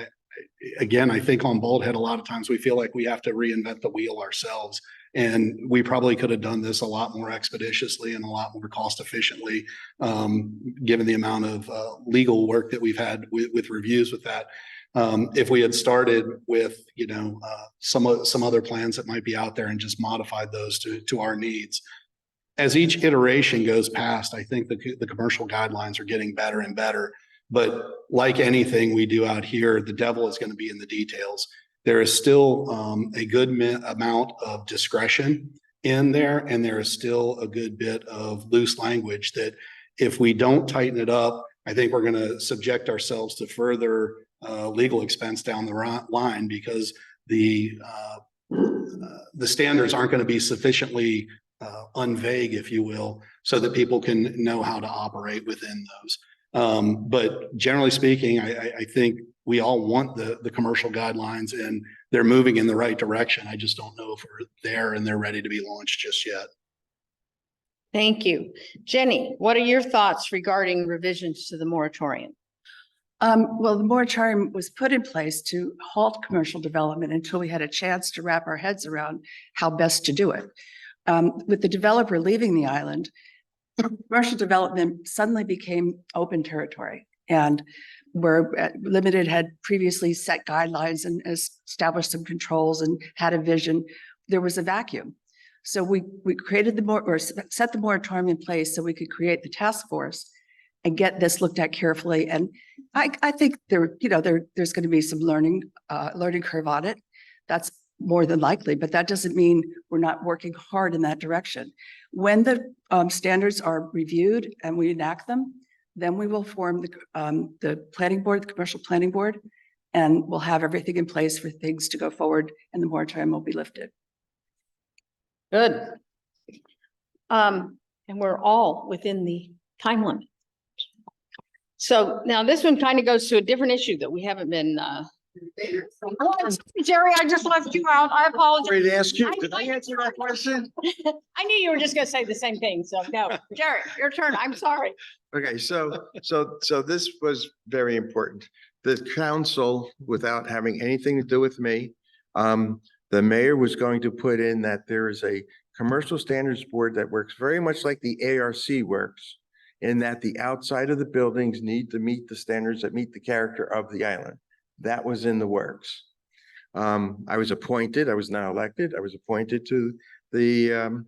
again, I think on Bald Head, a lot of times we feel like we have to reinvent the wheel ourselves. And we probably could have done this a lot more expeditiously and a lot more cost efficiently, given the amount of legal work that we've had with reviews with that. If we had started with, some other plans that might be out there and just modified those to our needs. As each iteration goes past, I think the commercial guidelines are getting better and better. But like anything we do out here, the devil is going to be in the details. There is still a good amount of discretion in there, and there is still a good bit of loose language that if we don't tighten it up, I think we're going to subject ourselves to further legal expense down the line because the standards aren't going to be sufficiently unvague, if you will, so that people can know how to operate within those. But generally speaking, I think we all want the commercial guidelines and they're moving in the right direction. I just don't know if we're there and they're ready to be launched just yet. Thank you. Jenny, what are your thoughts regarding revisions to the moratorium? Well, the moratorium was put in place to halt commercial development until we had a chance to wrap our heads around how best to do it. With the developer leaving the island, commercial development suddenly became open territory, and where Limited had previously set guidelines and established some controls and had a vision, there was a vacuum. So we created set the moratorium in place so we could create the task force and get this looked at carefully. And I think there's going to be some learning curve on it. That's more than likely, but that doesn't mean we're not working hard in that direction. When the standards are reviewed and we enact them, then we will form the planning board, the commercial planning board, and we'll have everything in place for things to go forward and the moratorium will be lifted. Good. And we're all within the time limit. So now this one kind of goes to a different issue that we haven't been, Jerry, I just left you out. I apologize. Ready to ask you, did I answer that question? I knew you were just going to say the same thing. So no, Jerry, your turn. I'm sorry. Okay, so this was very important. The council, without having anything to do with me, the mayor was going to put in that there is a commercial standards board that works very much like the ARC works, in that the outside of the buildings need to meet the standards that meet the character of the island. That was in the works. I was appointed, I was not elected, I was appointed to the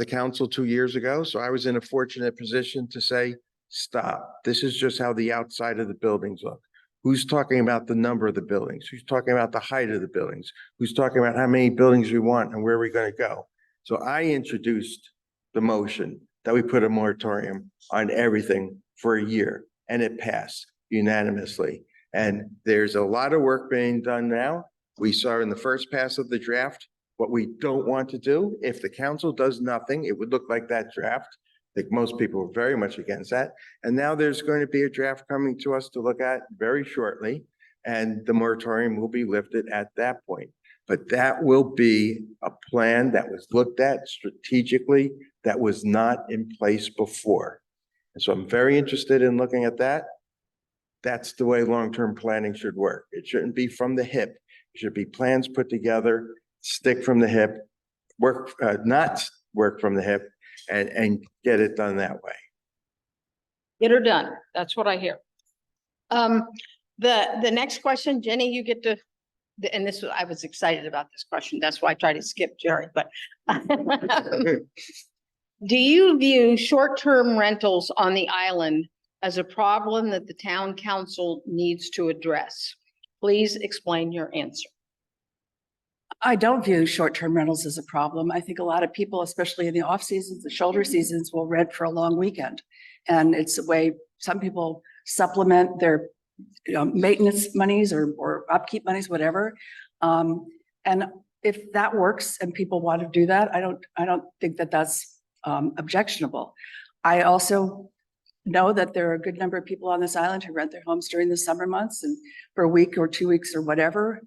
council 2 years ago. So I was in a fortunate position to say, stop, this is just how the outside of the buildings look. Who's talking about the number of the buildings? Who's talking about the height of the buildings? Who's talking about how many buildings we want and where we're going to go? So I introduced the motion that we put a moratorium on everything for a year, and it passed unanimously. And there's a lot of work being done now. We saw in the first pass of the draft what we don't want to do. If the council does nothing, it would look like that draft. I think most people are very much against that. And now there's going to be a draft coming to us to look at very shortly, and the moratorium will be lifted at that point. But that will be a plan that was looked at strategically that was not in place before. And so I'm very interested in looking at that. That's the way long-term planning should work. It shouldn't be from the hip. It should be plans put together, stick from the hip, work, not work from the hip, and get it done that way. Get her done. That's what I hear. The next question, Jenny, you get to, and this, I was excited about this question. That's why I tried to skip Jerry, but do you view short-term rentals on the island as a problem that the town council needs to address? Please explain your answer. I don't view short-term rentals as a problem. I think a lot of people, especially in the off seasons, the shoulder seasons, will rent for a long weekend. And it's a way some people supplement their maintenance monies or upkeep monies, whatever. And if that works and people want to do that, I don't think that that's objectionable. I also know that there are a good number of people on this island who rent their homes during the summer months and for a week or 2 weeks or whatever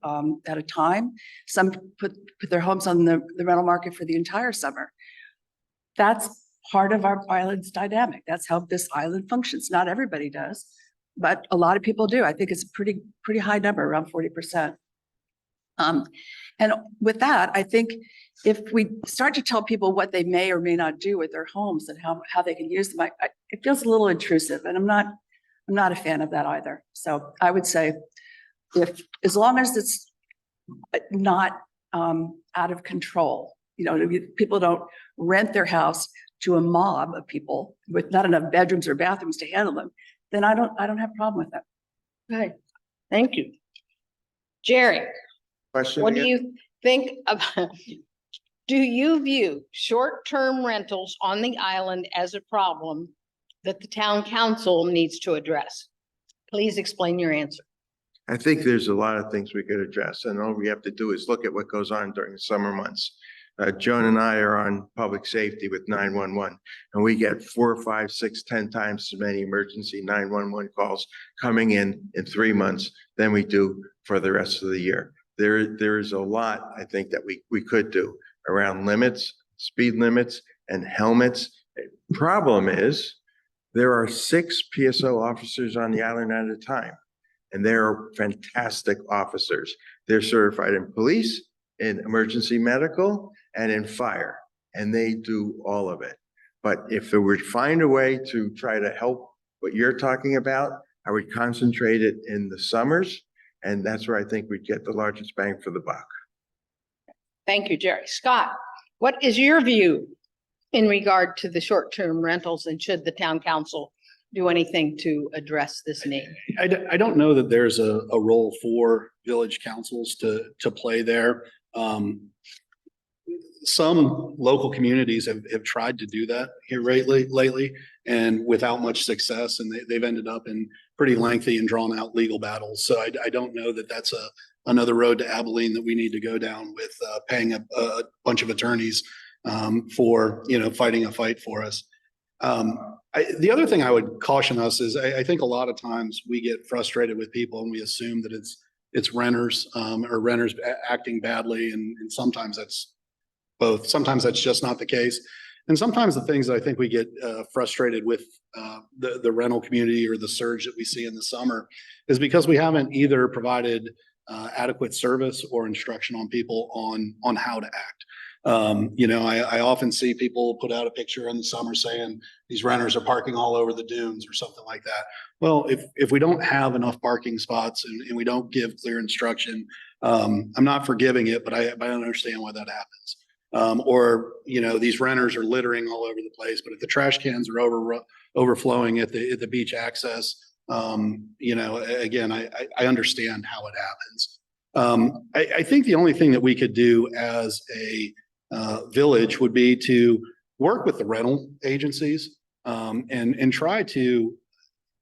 at a time. Some put their homes on the rental market for the entire summer. That's part of our island's dynamic. That's how this island functions. Not everybody does, but a lot of people do. I think it's a pretty high number, around 40%. And with that, I think if we start to tell people what they may or may not do with their homes and how they can use them, it feels a little intrusive, and I'm not a fan of that either. So I would say as long as it's not out of control, people don't rent their house to a mob of people with not enough bedrooms or bathrooms to handle them, then I don't have a problem with that. Okay, thank you. Jerry, Question what do again? you think about, do you view short-term rentals on the island as a problem that the town council needs to address? Please explain your answer. I think there's a lot of things we could address, and all we have to do is look at what goes on during the summer months. Joan and I are on public safety with 911, and we get 4, 5, 6, 10 times as many emergency 911 calls coming in 3 months than we do for the rest of the year. There is a lot, I think, that we could do around limits, speed limits, and helmets. Problem is, there are 6 PSO officers on the island at a time, and they are fantastic officers. They're certified in police, in emergency medical, and in fire, and they do all of it. But if they would find a way to try to help what you're talking about, I would concentrate it in the summers, and that's where I think we'd get the largest bang for the buck. Thank you, Jerry. Scott, what is your view in regard to the short-term rentals, and should the town council do anything to address this need? I don't know that there's a role for village councils to play there. Some local communities have tried to do that here lately and without much success, and they've ended up in pretty lengthy and drawn out legal battles. So I don't know that that's another road to Abilene that we need to go down with paying a bunch of attorneys for fighting a fight for us. The other thing I would caution us is I think a lot of times we get frustrated with people and we assume that it's renters or renters acting badly, and sometimes that's both. Sometimes that's just not the case. And sometimes the things that I think we get frustrated with the rental community or the surge that we see in the summer is because we haven't either provided adequate service or instruction on people on how to act. I often see people put out a picture in the summer saying these renters are parking all over the dunes or something like that. Well, if we don't have enough parking spots and we don't give clear instruction, I'm not forgiving it, but I don't understand why that happens. Or these renters are littering all over the place, but if the trash cans are overflowing at the beach access, Again, I understand how it happens. I think the only thing that we could do as a village would be to work with the rental agencies and try to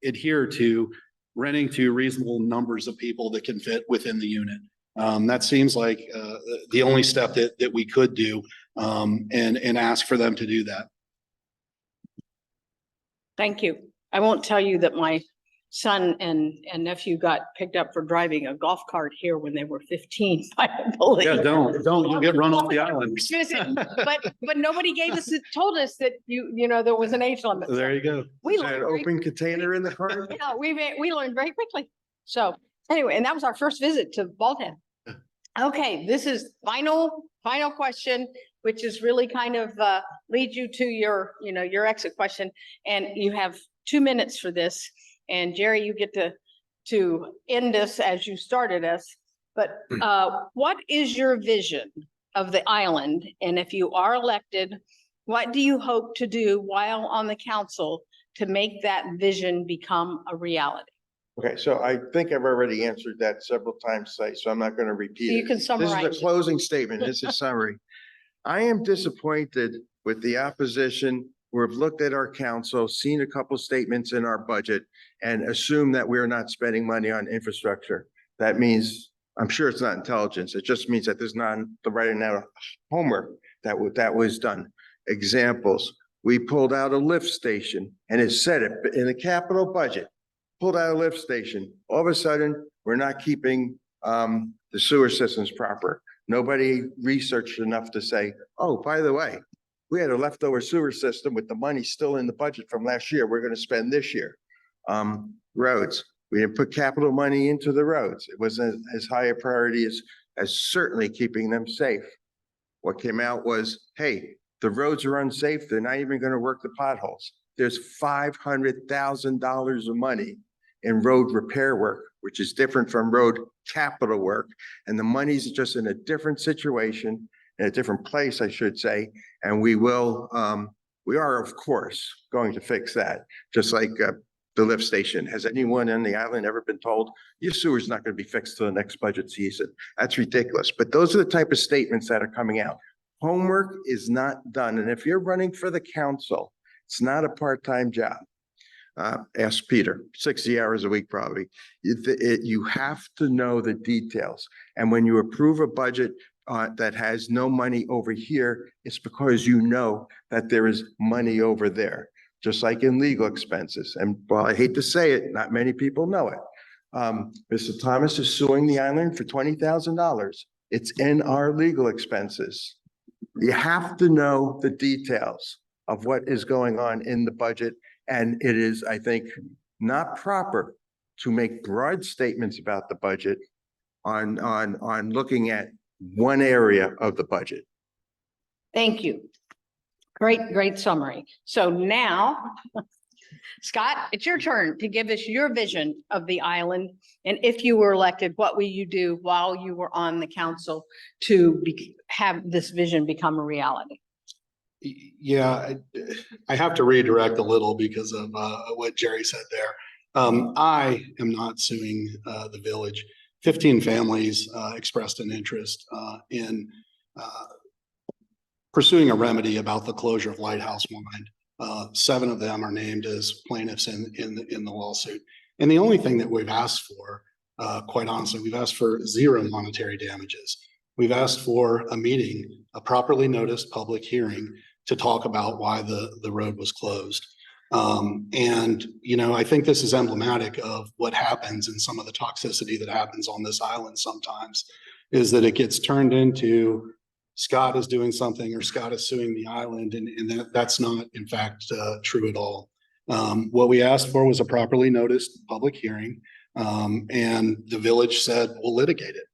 adhere to renting to reasonable numbers of people that can fit within the unit. That seems like the only step that we could do and ask for them to do that. Thank you. I won't tell you that my son and nephew got picked up for driving a golf cart here when they were 15 by a bully. Yeah, don't, you'll get run off the island. But nobody told us that there was an age limit. There you go. We Is there learned an very, open container in the car? yeah, we learned very quickly. So anyway, and that was our first visit to Baldhead. Okay, this is final question, which is really kind of leads you to your exit question. And you have 2 minutes for this. And Jerry, you get to end us as you started us. But what is your vision of the island? And if you are elected, what do you hope to do while on the council to make that vision become a reality? Okay, so I think I've already answered that several times today, so I'm not going to repeat So you it. can This summarize. is a closing statement. This is summary. I am disappointed with the opposition. We've looked at our council, seen a couple statements in our budget and assume that we're not spending money on infrastructure. That means, I'm sure it's not intelligence. It just means that there's not the right amount of homework that was done. Examples, we pulled out a lift station and it said it in the capital budget, pulled out a lift station. All of a sudden, we're not keeping the sewer systems proper. Nobody researched enough to say, oh, by the way, we had a leftover sewer system with the money still in the budget from last year. We're going to spend this year. Roads. We didn't put capital money into the roads. It wasn't as high a priority as certainly keeping them safe. What came out was, hey, the roads are unsafe. They're not even going to work the potholes. There's $500,000 of money in road repair work, which is different from road capital work. And the money's just in a different situation, in a different place, I should say. And we are, of course, going to fix that, just like the lift station. Has anyone on the island ever been told your sewer's not going to be fixed till the next budget season? That's ridiculous. But those are the type of statements that are coming out. Homework is not done. And if you're running for the council, it's not a part-time job. Ask Peter, 60 hours a week, probably. You have to know the details. And when you approve a budget that has no money over here, it's because you know that there is money over there, just like in legal expenses. And while I hate to say it, not many people know it. Mr. Thomas is suing the island for $20,000. It's in our legal expenses. You have to know the details of what is going on in the budget. And it is, I think, not proper to make broad statements about the budget on looking at one area of the budget. Thank you. Great summary. So now, Scott, it's your turn to give us your vision of the island. And if you were elected, what will you do while you were on the council to have this vision become a reality? Yeah, I have to redirect a little because of what Jerry said there. I am not suing the village. 15 families expressed an interest in pursuing a remedy about the closure of Lighthouse Wind. 7 of them are named as plaintiffs in the lawsuit. And the only thing that we've asked for, quite honestly, we've asked for 0 monetary damages. We've asked for a meeting, a properly noticed public hearing to talk about why the road was closed. And, I think this is emblematic of what happens and some of the toxicity that happens on this island sometimes is that it gets turned into Scott is doing something or Scott is suing the island. And that's not, in fact, true at all. What we asked for was a properly noticed public hearing. And the village said, we'll litigate it.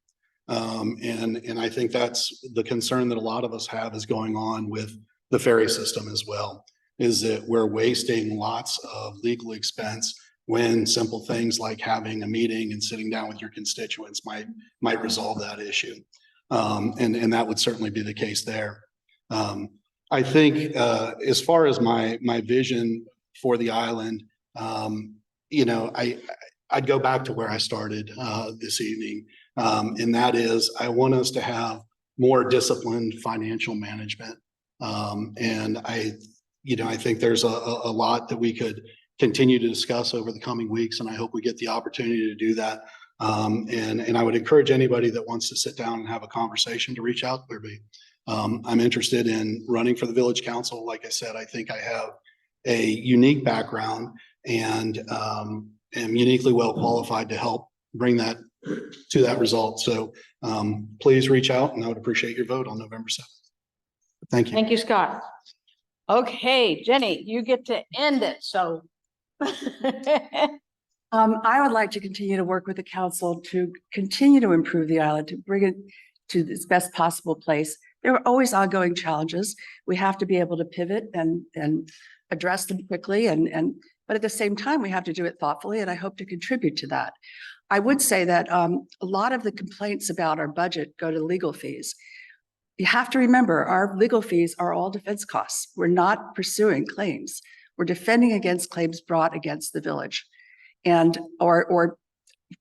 And I think that's the concern that a lot of us have is going on with the ferry system as well, is that we're wasting lots of legal expense when simple things like having a meeting and sitting down with your constituents might resolve that issue. And that would certainly be the case there. I think as far as my vision for the island, I'd go back to where I started this evening. And that is, I want us to have more disciplined financial management. And I think there's a lot that we could continue to discuss over the coming weeks, and I hope we get the opportunity to do that. And I would encourage anybody that wants to sit down and have a conversation to reach out to me. I'm interested in running for the village council. Like I said, I think I have a unique background and am uniquely well qualified to help bring that to that result. So please reach out, and I would appreciate your vote on November 7th. Thank you. Thank you, Scott. Okay, Jenny, you get to end it, so. I would like to continue to work with the council to continue to improve the island, to bring it to its best possible place. There are always ongoing challenges. We have to be able to pivot and address them quickly but at the same time, we have to do it thoughtfully, and I hope to contribute to that. I would say that a lot of the complaints about our budget go to legal fees. You have to remember, our legal fees are all defense costs. We're not pursuing claims. We're defending against claims brought against the village and or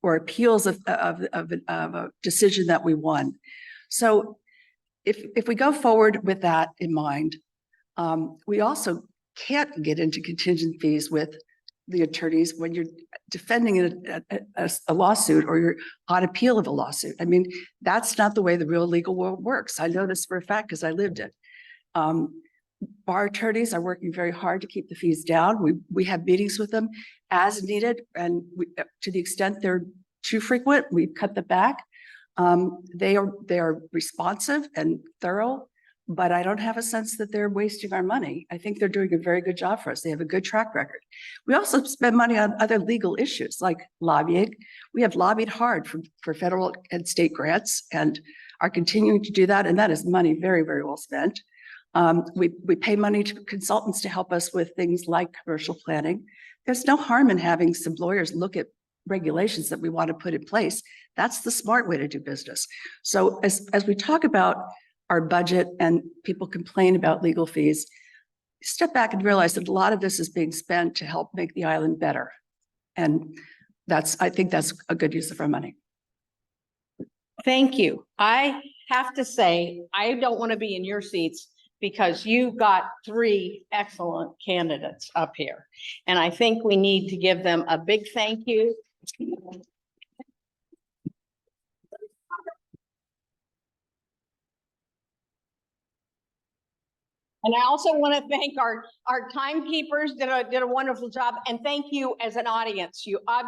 appeals of a decision that we won. So if we go forward with that in mind, we also can't get into contingent fees with the attorneys when you're defending a lawsuit or you're on appeal of a lawsuit. I mean, that's not the way the real legal world works. I know this for a fact because I lived it. Our attorneys are working very hard to keep the fees down. We have meetings with them as needed, and to the extent they're too frequent, we've cut them back. They are responsive and thorough, but I don't have a sense that they're wasting our money. I think they're doing a very good job for us. They have a good track record. We also spend money on other legal issues like lobbying. We have lobbied hard for federal and state grants and are continuing to do that. And that is money very, very well spent. We pay money to consultants to help us with things like commercial planning. There's no harm in having some lawyers look at regulations that we want to put in place. That's the smart way to do business. So as we talk about our budget and people complain about legal fees, step back and realize that a lot of this is being spent to help make the island better. And I think that's a good use of our money. Thank you. I have to say, I don't want to be in your seats because you got 3 excellent candidates up here. And I think we need to give them a big thank you. And I also want to thank our timekeepers that did a wonderful job. And thank you as an audience. You obviously